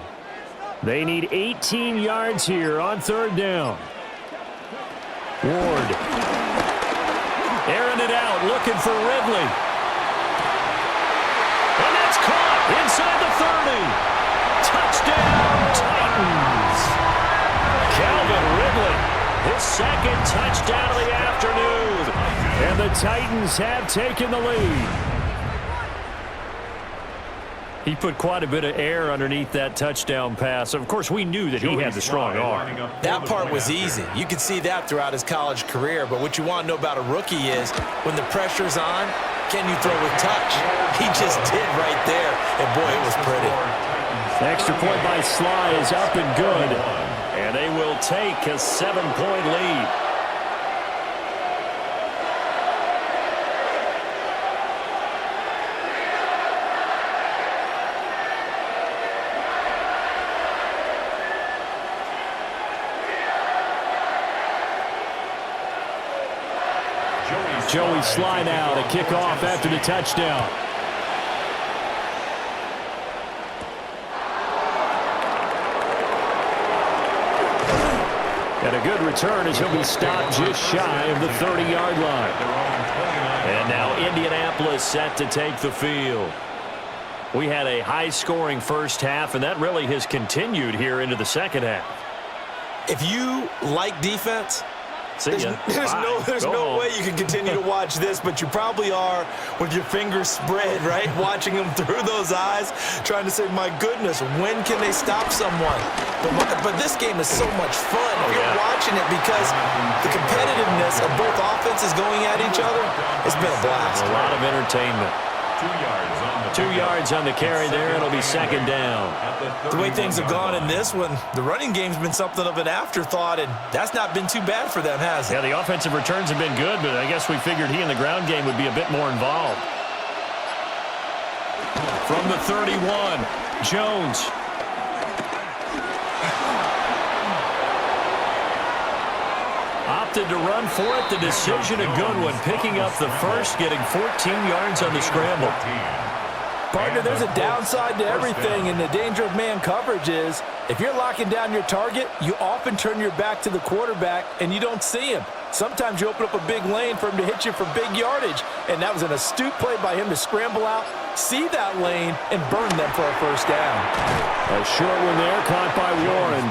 They need 18 yards here on 3rd down. Ward. Airing it out, looking for Ridley. And that's caught inside the 30. Touchdown, Titans. Calvin Ridley, his 2nd touchdown of the afternoon. And the Titans have taken the lead. He put quite a bit of air underneath that touchdown pass. Of course, we knew that he had the strong arm. That part was easy. You could see that throughout his college career. But what you want to know about a rookie is when the pressure's on, can you throw with touch? He just did right there. And, boy, it was pretty. Extra point by Sly is up and good. And they will take a 7-point lead. Joey Sly now to kick off after the touchdown. And a good return as he'll be stopped just shy of the 30-yard line. And now Indianapolis set to take the field. We had a high-scoring first half, and that really has continued here into the second half. If you like defense, there's no way you can continue to watch this, but you probably are with your fingers spread, right? Watching them through those eyes, trying to say, my goodness, when can they stop someone? But this game is so much fun. You're watching it because the competitiveness of both offenses going at each other, it's been a blast. A lot of entertainment. 2 yards on the carry there. It'll be 2nd down. The way things have gone in this one, the running game's been something of an afterthought, and that's not been too bad for them, has it? Yeah, the offensive returns have been good, but I guess we figured he in the ground game would be a bit more involved. From the 31, Jones. Opted to run for it. The decision a good one. Picking up the first, getting 14 yards on the scramble. Partner, there's a downside to everything, and the danger of man coverage is if you're locking down your target, you often turn your back to the quarterback and you don't see him. Sometimes you open up a big lane for him to hit you for big yardage, and that was an astute play by him to scramble out, see that lane, and burn them for a first down. A short one there, caught by Warren.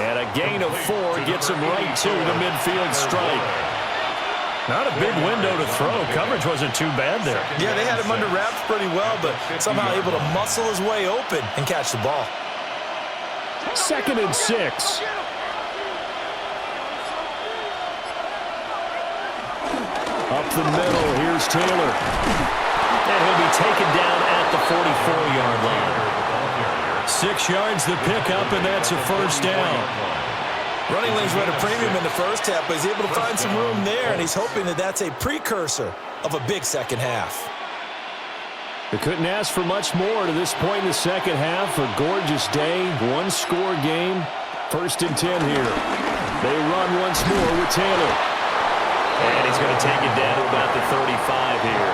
And a gain of 4 gets him right to the midfield strike. Not a big window to throw. Coverage wasn't too bad there. Yeah, they had him under wraps pretty well, but somehow able to muscle his way open and catch the ball. 2nd and 6. Up the middle, here's Taylor. And he'll be taken down at the 44-yard line. 6 yards the pickup, and that's a first down. Running lanes were at a premium in the first half, but he's able to find some room there, and he's hoping that that's a precursor of a big second half. They couldn't ask for much more to this point in the second half. A gorgeous day, one-score game. 1st and 10 here. They run once more with Taylor. And he's going to take it down to about the 35 here.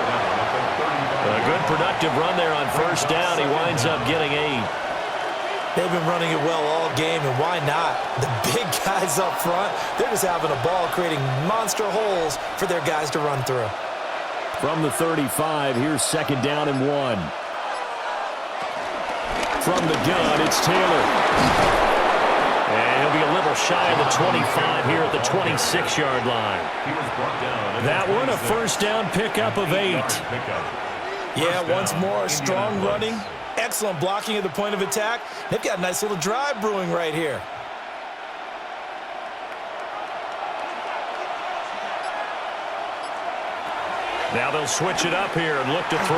A good productive run there on first down. He winds up getting 8. They've been running it well all game, and why not? The big guys up front, they're just having a ball, creating monster holes for their guys to run through. From the 35, here's 2nd down and 1. From the gun, it's Taylor. And he'll be a little shy of the 25 here at the 26-yard line. That one, a first down pickup of 8. Yeah, once more, strong running. Excellent blocking at the point of attack. They've got a nice little drive brewing right here. Now they'll switch it up here and look to throw.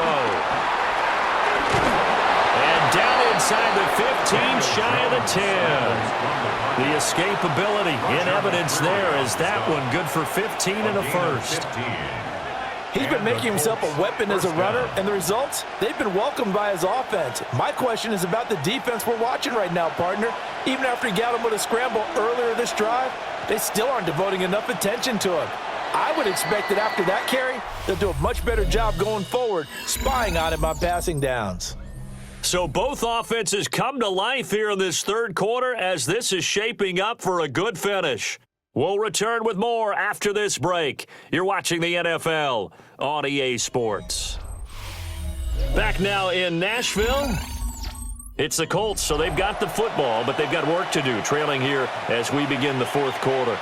And down inside the 15, shy of the 10. The escapability in evidence there is that one good for 15 and a first. He's been making himself a weapon as a runner, and the results, they've been welcomed by his offense. My question is about the defense we're watching right now, partner. Even after he got him with a scramble earlier this drive, they still aren't devoting enough attention to him. I would expect that after that carry, they'll do a much better job going forward, spying on him on passing downs. So both offenses come to life here in this third quarter as this is shaping up for a good finish. We'll return with more after this break. You're watching the NFL on EA Sports. Back now in Nashville. It's the Colts, so they've got the football, but they've got work to do, trailing here as we begin the fourth quarter.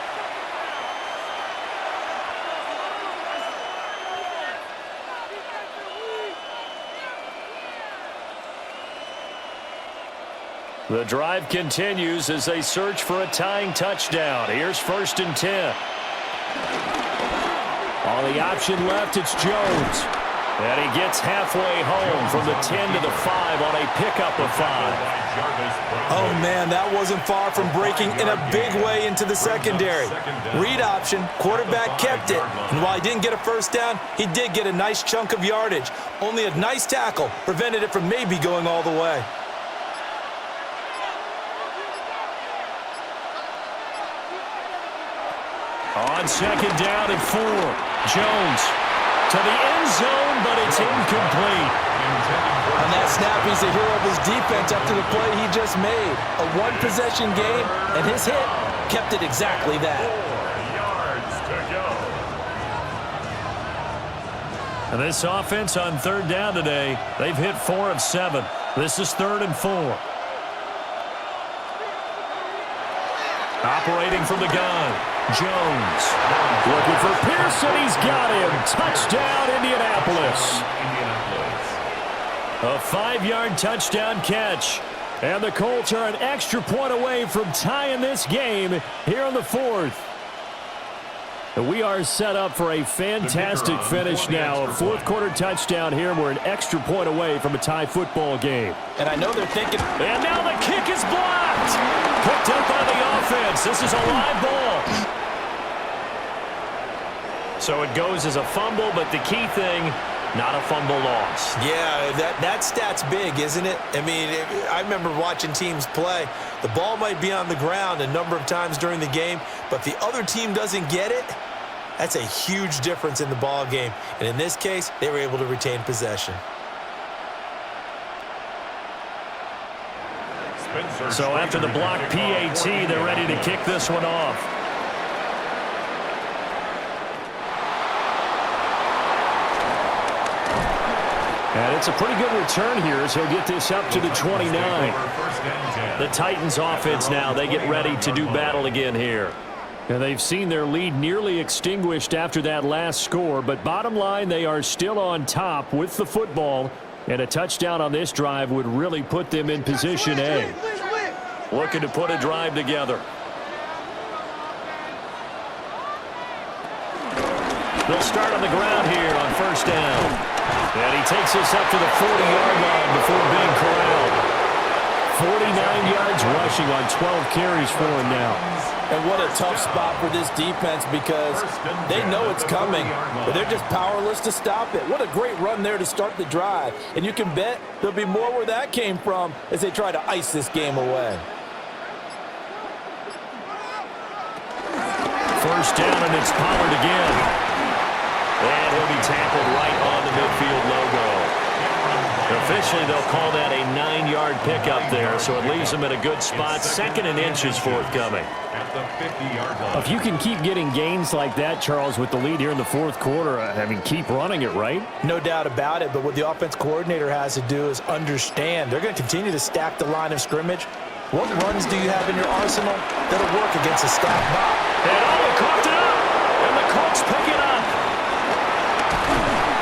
The drive continues as they search for a tying touchdown. Here's 1st and 10. On the option left, it's Jones. And he gets halfway home from the 10 to the 5 on a pickup of 5. Oh, man, that wasn't far from breaking in a big way into the secondary. Read option, quarterback kept it. And while he didn't get a first down, he did get a nice chunk of yardage. Only a nice tackle prevented it from maybe going all the way. On 2nd down and 4, Jones to the end zone, but it's incomplete. On that snap, he's the hero of his defense after the play he just made. A one-possession game, and his hit kept it exactly that. 4 yards to go. And this offense on 3rd down today, they've hit 4 of 7. This is 3rd and 4. Operating from the gun, Jones. Looking for Pearson, he's got him. Touchdown, Indianapolis. A 5-yard touchdown catch. And the Colts are an extra point away from tying this game here in the 4th. And we are set up for a fantastic finish now. A 4th quarter touchdown here. We're an extra point away from a tie football game. And I know they're thinking. And now the kick is blocked. Picked up by the offense. This is a live ball. So it goes as a fumble, but the key thing, not a fumble loss. Yeah, that stat's big, isn't it? I mean, I remember watching teams play. The ball might be on the ground a number of times during the game, but if the other team doesn't get it, that's a huge difference in the ball game. And in this case, they were able to retain possession. So after the block PAT, they're ready to kick this one off. And it's a pretty good return here as he'll get this up to the 29. The Titans offense now, they get ready to do battle again here. And they've seen their lead nearly extinguished after that last score, but bottom line, they are still on top with the football, and a touchdown on this drive would really put them in position A. Looking to put a drive together. They'll start on the ground here on 1st down. And he takes us up to the 40-yard line before being corralled. 49 yards rushing on 12 carries for him now. And what a tough spot for this defense because they know it's coming, but they're just powerless to stop it. What a great run there to start the drive. And you can bet there'll be more where that came from as they try to ice this game away. First down, and it's Pollard again. And he'll be tackled right on the midfield logo. Officially, they'll call that a 9-yard pickup there, so it leaves them in a good spot. 2nd and inches forthcoming. At the 50-yard line. If you can keep getting gains like that, Charles, with the lead here in the fourth quarter, I mean, keep running it, right? No doubt about it, but what the offense coordinator has to do is understand. They're going to continue to stack the line of scrimmage. What runs do you have in your arsenal that'll work against a stacked box? And they coughed it up, and the Colts pick it up.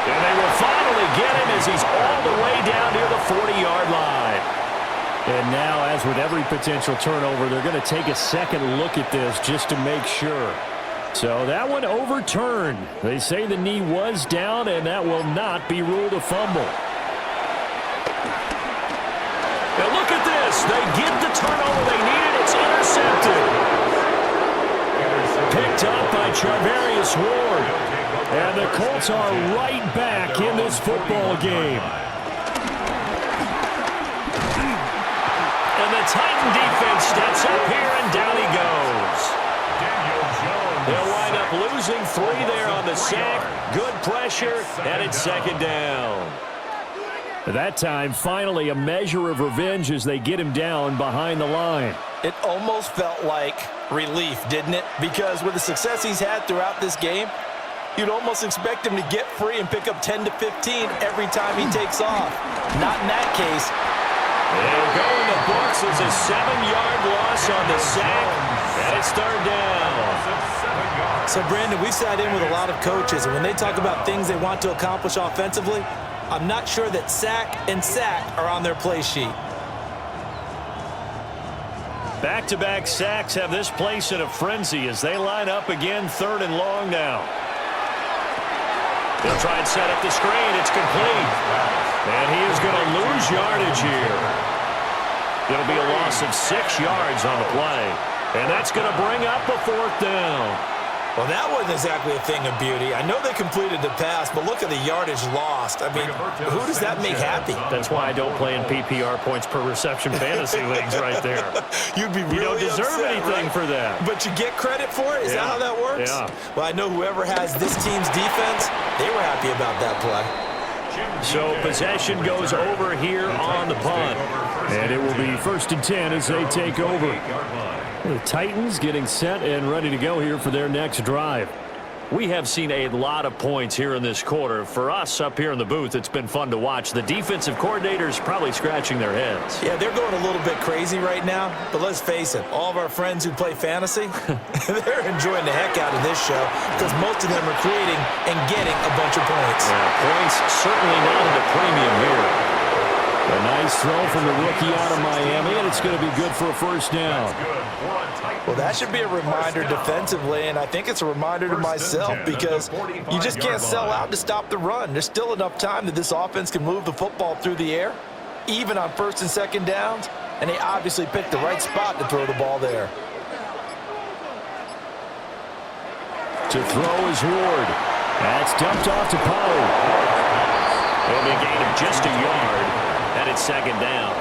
And they will finally get him as he's all the way down near the 40-yard line. And now, as with every potential turnover, they're going to take a second look at this just to make sure. So that one overturned. They say the knee was down, and that will not be ruled a fumble. Now look at this. They get the turnover they needed. It's intercepted. Picked up by Charvarius Ward. And the Colts are right back in this football game. And the Titan defense steps up here, and down he goes. They'll wind up losing 3 there on the sack. Good pressure, and it's 2nd down. At that time, finally a measure of revenge as they get him down behind the line. It almost felt like relief, didn't it? Because with the success he's had throughout this game, you'd almost expect him to get free and pick up 10 to 15 every time he takes off. Not in that case. They'll go in the books as a 7-yard loss on the sack, and it's 3rd down. So, Brandon, we've sat in with a lot of coaches, and when they talk about things they want to accomplish offensively, I'm not sure that sack and sack are on their play sheet. Back-to-back sacks have this place in a frenzy as they line up again, 3rd and long now. They'll try and set up the screen. It's complete. And he is going to lose yardage here. It'll be a loss of 6 yards on the play. And that's going to bring up a 4th down. Well, that wasn't exactly a thing of beauty. I know they completed the pass, but look at the yardage lost. I mean, who does that make happy? That's why I don't play in PPR points per reception fantasy leagues right there. You'd be really You don't deserve upset, anything right? for that. But you get credit for it? Is that how that works? Yeah. Well, I know whoever has this team's defense, they were happy about that play. So possession goes over here on the punt. And it will be 1st and 10 as they take over. The Titans getting set and ready to go here for their next drive. We have seen a lot of points here in this quarter. For us up here in the booth, it's been fun to watch. The defensive coordinators probably scratching their heads. Yeah, they're going a little bit crazy right now, but let's face it, all of our friends who play fantasy, they're enjoying the heck out of this show because most of them are creating and getting a bunch of points. Yeah, points certainly not at a premium here. A nice throw from the rookie out of Miami, and it's going to be good for a 1st down. Well, that should be a reminder defensively, and I think it's a reminder to myself because you just can't sell out to stop the run. There's still enough time that this offense can move the football through the air, even on 1st and 2nd downs, and they obviously picked the right spot to throw the ball there. To throw is Ward. That's dumped off to Pollard. It'll be a gain of just a yard. And it's 2nd down.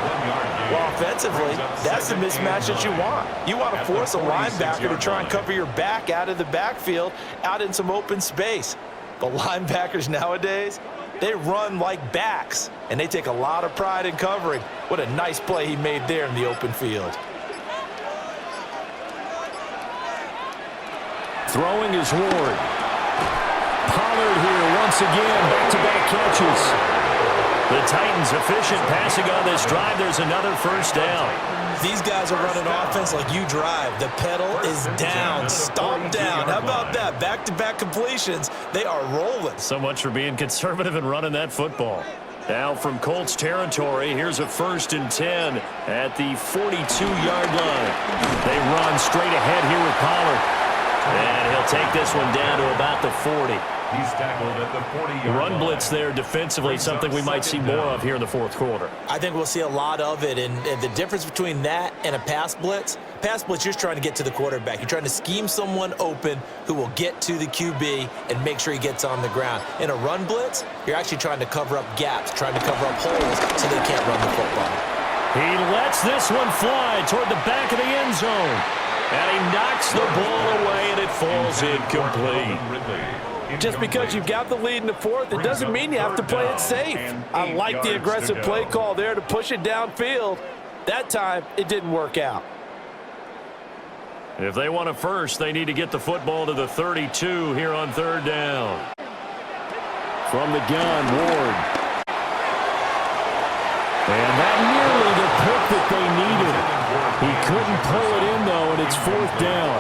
Well, offensively, that's the mismatch that you want. You want to force a linebacker to try and cover your back out of the backfield, out in some open space. But linebackers nowadays, they run like backs, and they take a lot of pride in covering. What a nice play he made there in the open field. Throwing is Ward. Pollard here once again, back-to-back catches. The Titans efficient passing on this drive. There's another 1st down. These guys are running offense like you drive. The pedal is down, stomp down. How about that? Back-to-back completions. They are rolling. So much for being conservative and running that football. Now from Colts territory, here's a 1st and 10 at the 42-yard line. They run straight ahead here with Pollard. And he'll take this one down to about the 40. He's tackled at the 40-yard The run line. blitz there defensively, something we might see more of here in the fourth quarter. I think we'll see a lot of it, and the difference between that and a pass blitz, you're trying to get to the quarterback. You're trying to scheme someone open who will get to the QB and make sure he gets on the ground. In a run blitz, you're actually trying to cover up gaps, trying to cover up holes so they can't run the football. He lets this one fly toward the back of the end zone. And he knocks the ball away, and it falls incomplete. Just because you've got the lead in the fourth, it doesn't mean you have to play it safe. I like the aggressive play call there to push it downfield. That time, it didn't work out. If they want a first, they need to get the football to the 32 here on third down. From the gun, Ward. And that nearly the pick that they needed. He couldn't pull it in, though, and it's fourth down.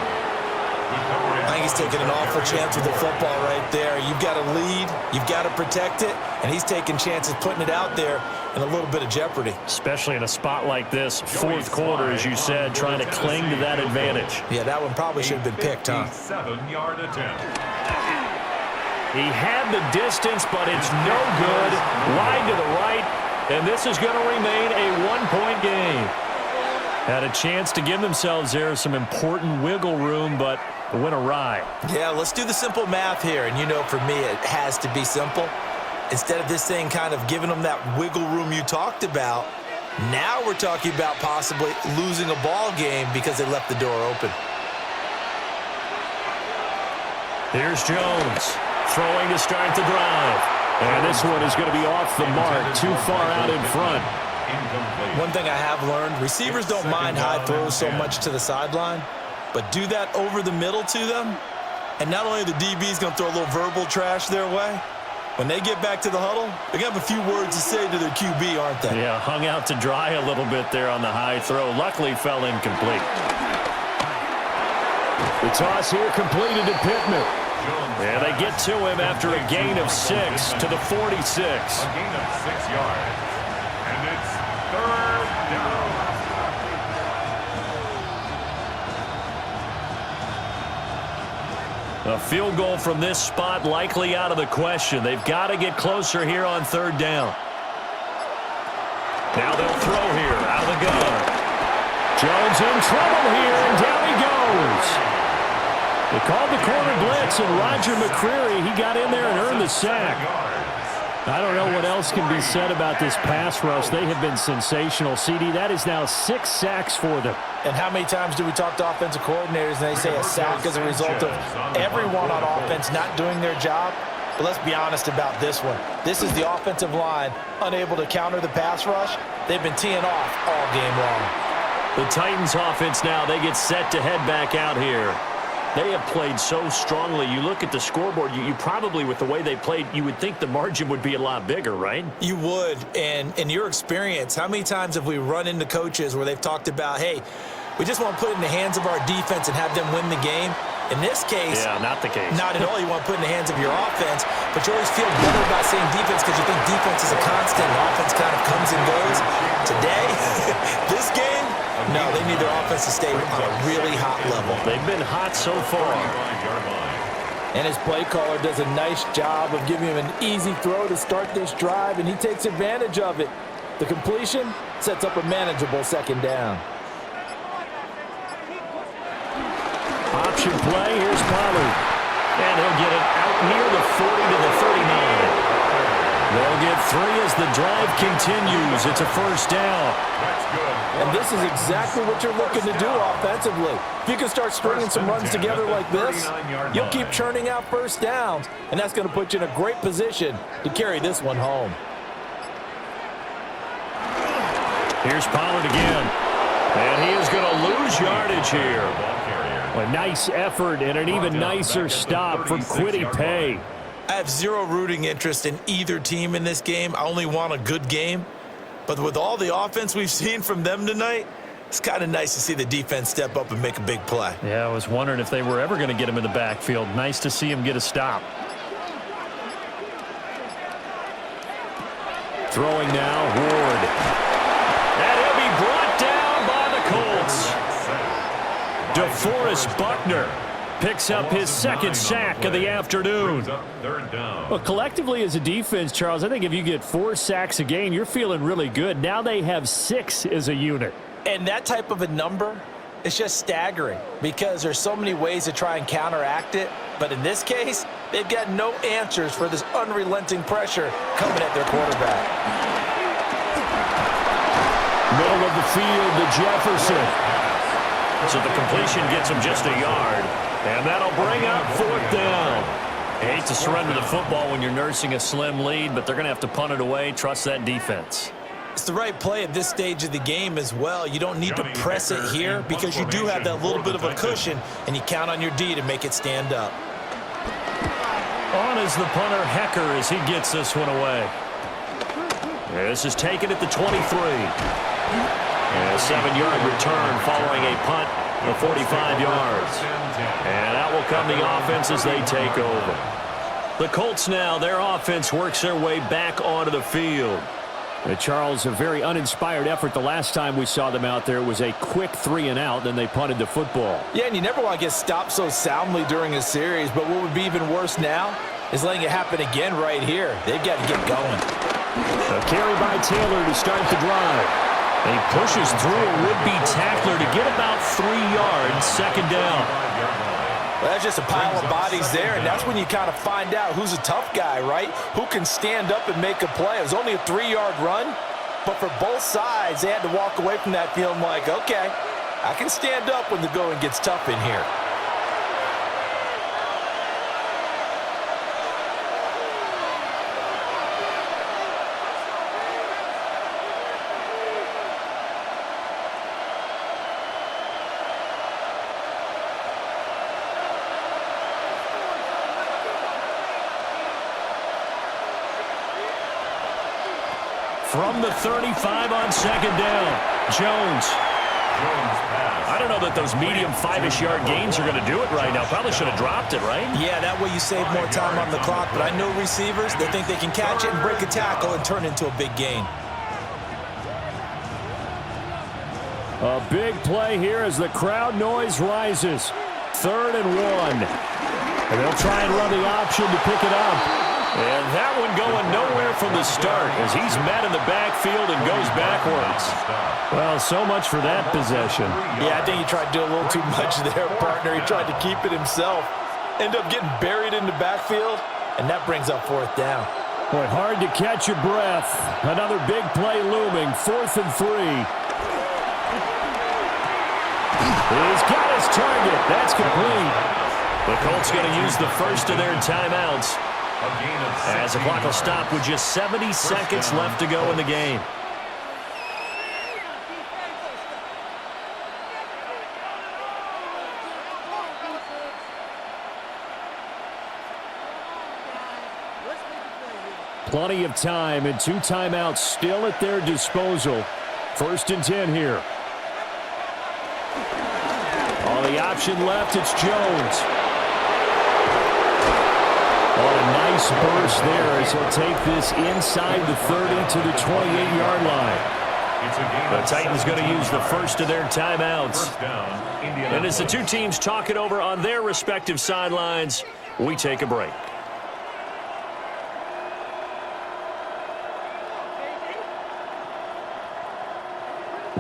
I think he's taking an awful chance with the football right there. You've got to lead, you've got to protect it, and he's taking chances putting it out there in a little bit of jeopardy. Especially in a spot like this, fourth quarter, as you said, trying to cling to that advantage. Yeah, that one probably should have been picked, huh? 7-yard attempt. He had the distance, but it's no good. Wide to the right, and this is going to remain a one-point game. Had a chance to give themselves there some important wiggle room, but it went awry. Yeah, let's do the simple math here. And you know, for me, it has to be simple. Instead of this thing kind of giving them that wiggle room you talked about, now we're talking about possibly losing a ball game because they left the door open. Here's Jones throwing to start the drive. And this one is going to be off the mark, too far out in front. One thing I have learned, receivers don't mind high throws so much to the sideline, but do that over the middle to them, and not only are the DBs going to throw a little verbal trash their way, when they get back to the huddle, they're going to have a few words to say to their QB, aren't they? Yeah, hung out to dry a little bit there on the high throw. Luckily, fell incomplete. The toss here completed to Pittman. And they get to him after a gain of 6 to the 46. A gain of 6 yards. And it's third down. A field goal from this spot likely out of the question. They've got to get closer here on third down. Now they'll throw here out of the gun. Jones in trouble here, and down he goes. They called the corner blitz, and Roger McCreary, he got in there and earned the sack. I don't know what else can be said about this pass rush. They have been sensational. CD, that is now 6 sacks for them. And how many times do we talk to offensive coordinators and they say a sack as a result of everyone on offense not doing their job? But let's be honest about this one. This is the offensive line unable to counter the pass rush. They've been teeing off all game long. The Titans offense now, they get set to head back out here. They have played so strongly. You look at the scoreboard, you probably, with the way they played, you would think the margin would be a lot bigger, right? You would. And in your experience, how many times have we run into coaches where they've talked about, hey, we just want to put it in the hands of our defense and have them win the game? In this case, yeah, not the case. Not at all. You want to put it in the hands of your offense, but you always feel better about saying defense because you think defense is a constant and offense kind of comes and goes. Today, this game, no, they need their offense to stay on a really hot level. They've been hot so far. And his play caller does a nice job of giving him an easy throw to start this drive, and he takes advantage of it. The completion sets up a manageable second down. Option play, here's Pollard. And he'll get it out near the 40 to the 39. They'll get 3 as the drive continues. It's a first down. And this is exactly what you're looking to do offensively. If you can start stringing some runs together like this, you'll keep churning out first downs, and that's going to put you in a great position to carry this one home. Here's Pollard again. And he is going to lose yardage here. A nice effort and an even nicer stop from Kwity Paye. I have zero rooting interest in either team in this game. I only want a good game. But with all the offense we've seen from them tonight, it's kind of nice to see the defense step up and make a big play. Yeah, I was wondering if they were ever going to get him in the backfield. Nice to see him get a stop. Throwing now, Ward. And he'll be brought down by the Colts. DeForest Buckner Picks up his second sack of the afternoon. Third down. Well, collectively as a defense, Charles, I think if you get 4 sacks a game, you're feeling really good. Now they have 6 as a unit. And that type of a number is just staggering because there's so many ways to try and counteract it. But in this case, they've got no answers for this unrelenting pressure coming at their quarterback. Middle of the field to Jefferson. So the completion gets him just a yard. And that'll bring up 4th down. I hate to surrender the football when you're nursing a slim lead, but they're going to have to punt it away. Trust that defense. It's the right play at this stage of the game as well. You don't need to press it here because you do have that little bit of a cushion, and you count on your D to make it stand up. On is the punter, Hecker, as he gets this one away. This is taken at the 23. And a 7-yard return following a punt of 45 yards. And that will come the offense as they take over. The Colts now, their offense works their way back onto the field. Charles, a very uninspired effort the last time we saw them out there. It was a quick 3-and-out, then they punted the football. Yeah, and you never want to get stopped so soundly during a series, but what would be even worse now is letting it happen again right here. They've got to get going. A carry by Taylor to start the drive. And he pushes through a would-be tackler to get about 3 yards, second down. Well, that's just a pile of bodies there, and that's when you kind of find out who's a tough guy, right? Who can stand up and make a play. It was only a 3-yard run, but for both sides, they had to walk away from that feeling like, okay, I can stand up when the going gets tough in here. From the 35 on second down, Jones. I don't know that those medium 5-ish yard gains are going to do it right now. Probably should have dropped it, right? Yeah, that way you save more time on the clock. But I know receivers, they think they can catch it and break a tackle and turn it into a big gain. A big play here as the crowd noise rises. 3rd and 1. And they'll try and run the option to pick it up. And that one going nowhere from the start as he's met in the backfield and goes backwards. Well, so much for that possession. Yeah, I think he tried to do a little too much there, partner. He tried to keep it himself. End up getting buried in the backfield, and that brings up 4th down. Boy, hard to catch your breath. Another big play looming, 4th and 3. He's got his target. That's complete. The Colts going to use the first of their timeouts, as the clock will stop with just 70 seconds left to go in the game. Plenty of time and 2 timeouts still at their disposal. 1st and 10 here. On the option left, it's Jones. Oh, a nice burst there as he'll take this inside the 30 to the 28-yard line. The Titans going to use the first of their timeouts. And as the two teams talk it over on their respective sidelines, we take a break.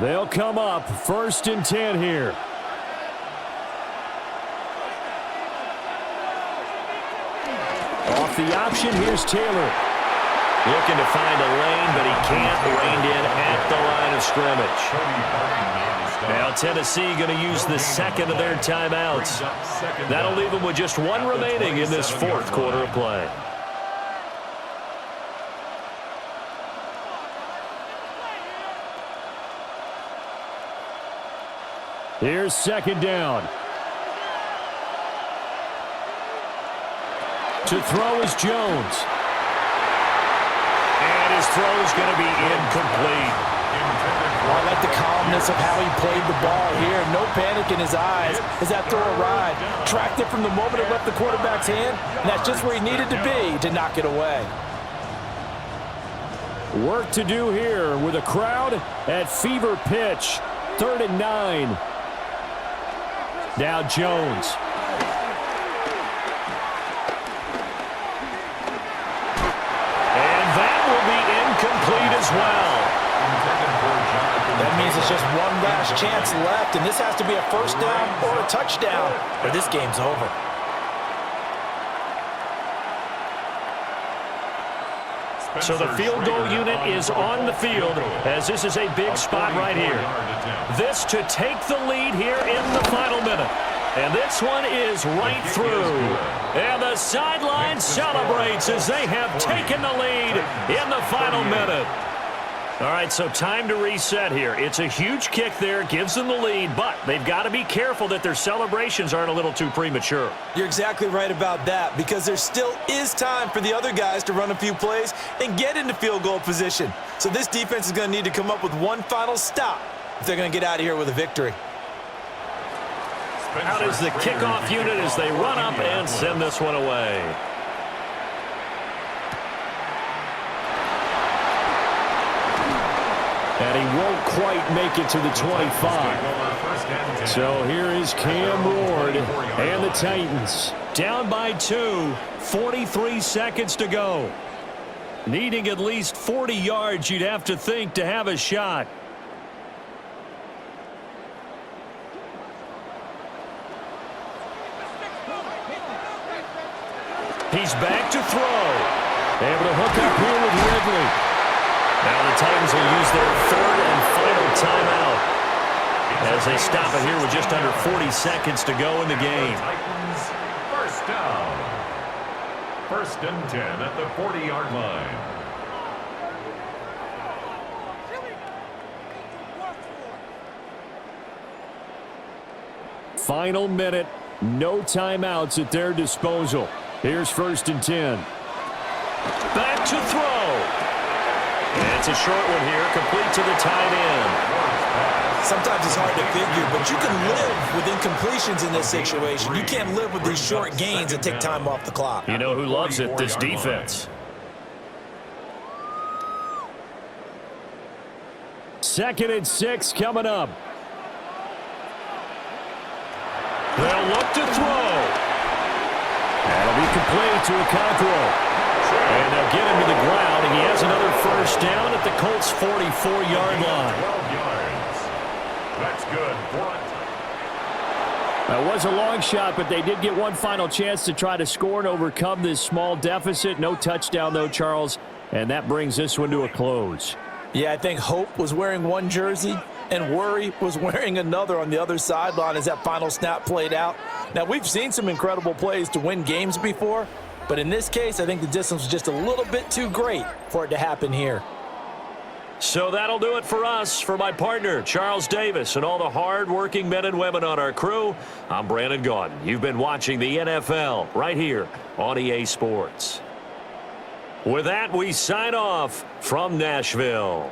They'll come up 1st and 10 here. Off the option, here's Taylor. Looking to find a lane, but he can't. Reined in at the line of scrimmage. Now Tennessee going to use the second of their timeouts. That'll leave them with just 1 remaining in this 4th quarter of play. Here's 2nd down. To throw is Jones. And his throw is going to be incomplete. I like the calmness of how he played the ball here. No panic in his eyes as that throw arrived. Tracked it from the moment it left the quarterback's hand, and that's just where he needed to be to knock it away. Work to do here with a crowd at fever pitch. 3rd and 9. Now Jones. as well. That means it's just one last chance left, and this has to be a first down or a touchdown, or this game's over. So the field goal unit is on the field, as this is a big spot right here. This to take the lead here in the final minute. And this one is right through. And the sideline celebrates as they have taken the lead in the final minute. All right, so time to reset here. It's a huge kick there, gives them the lead, but they've got to be careful that their celebrations aren't a little too premature. You're exactly right about that, because there still is time for the other guys to run a few plays and get into field goal position. So this defense is going to need to come up with one final stop if they're going to get out of here with a victory. Out is the kickoff unit as they run up and send this one away. And he won't quite make it to the 25. So here is Cam Ward and the Titans. Down by 2, 43 seconds to go. Needing at least 40 yards, you'd have to think, to have a shot. He's back to throw. Able to hook up here with Ridley. Now the Titans will use their third and final timeout as they stop it here with just under 40 seconds to go in the game. Titans first down. 1st and 10 at the 40-yard line. Final minute, no timeouts at their disposal. Here's 1st and 10. Back to throw. And it's a short one here, complete to the tight end. Sometimes it's hard to figure, but you can live with incompletions in this situation. You can't live with these short gains that take time off the clock. You know who loves it? This defense. 2nd and 6 coming up. They'll look to throw. That'll be complete to Okonkwo. And they'll get him to the ground, and he has another first down at the Colts' 44-yard line. 12 yards. That's good. That was a long shot, but they did get one final chance to try to score and overcome this small deficit. No touchdown, though, Charles, and that brings this one to a close. Yeah, I think Hope was wearing one jersey and Worry was wearing another on the other sideline as that final snap played out. Now, we've seen some incredible plays to win games before, but in this case, I think the distance was just a little bit too great for it to happen here. So that'll do it for us. For my partner, Charles Davis, and all the hard-working men and women on our crew, I'm Brandon Gaudin. You've been watching the NFL right here on EA Sports. With that, we sign off from Nashville.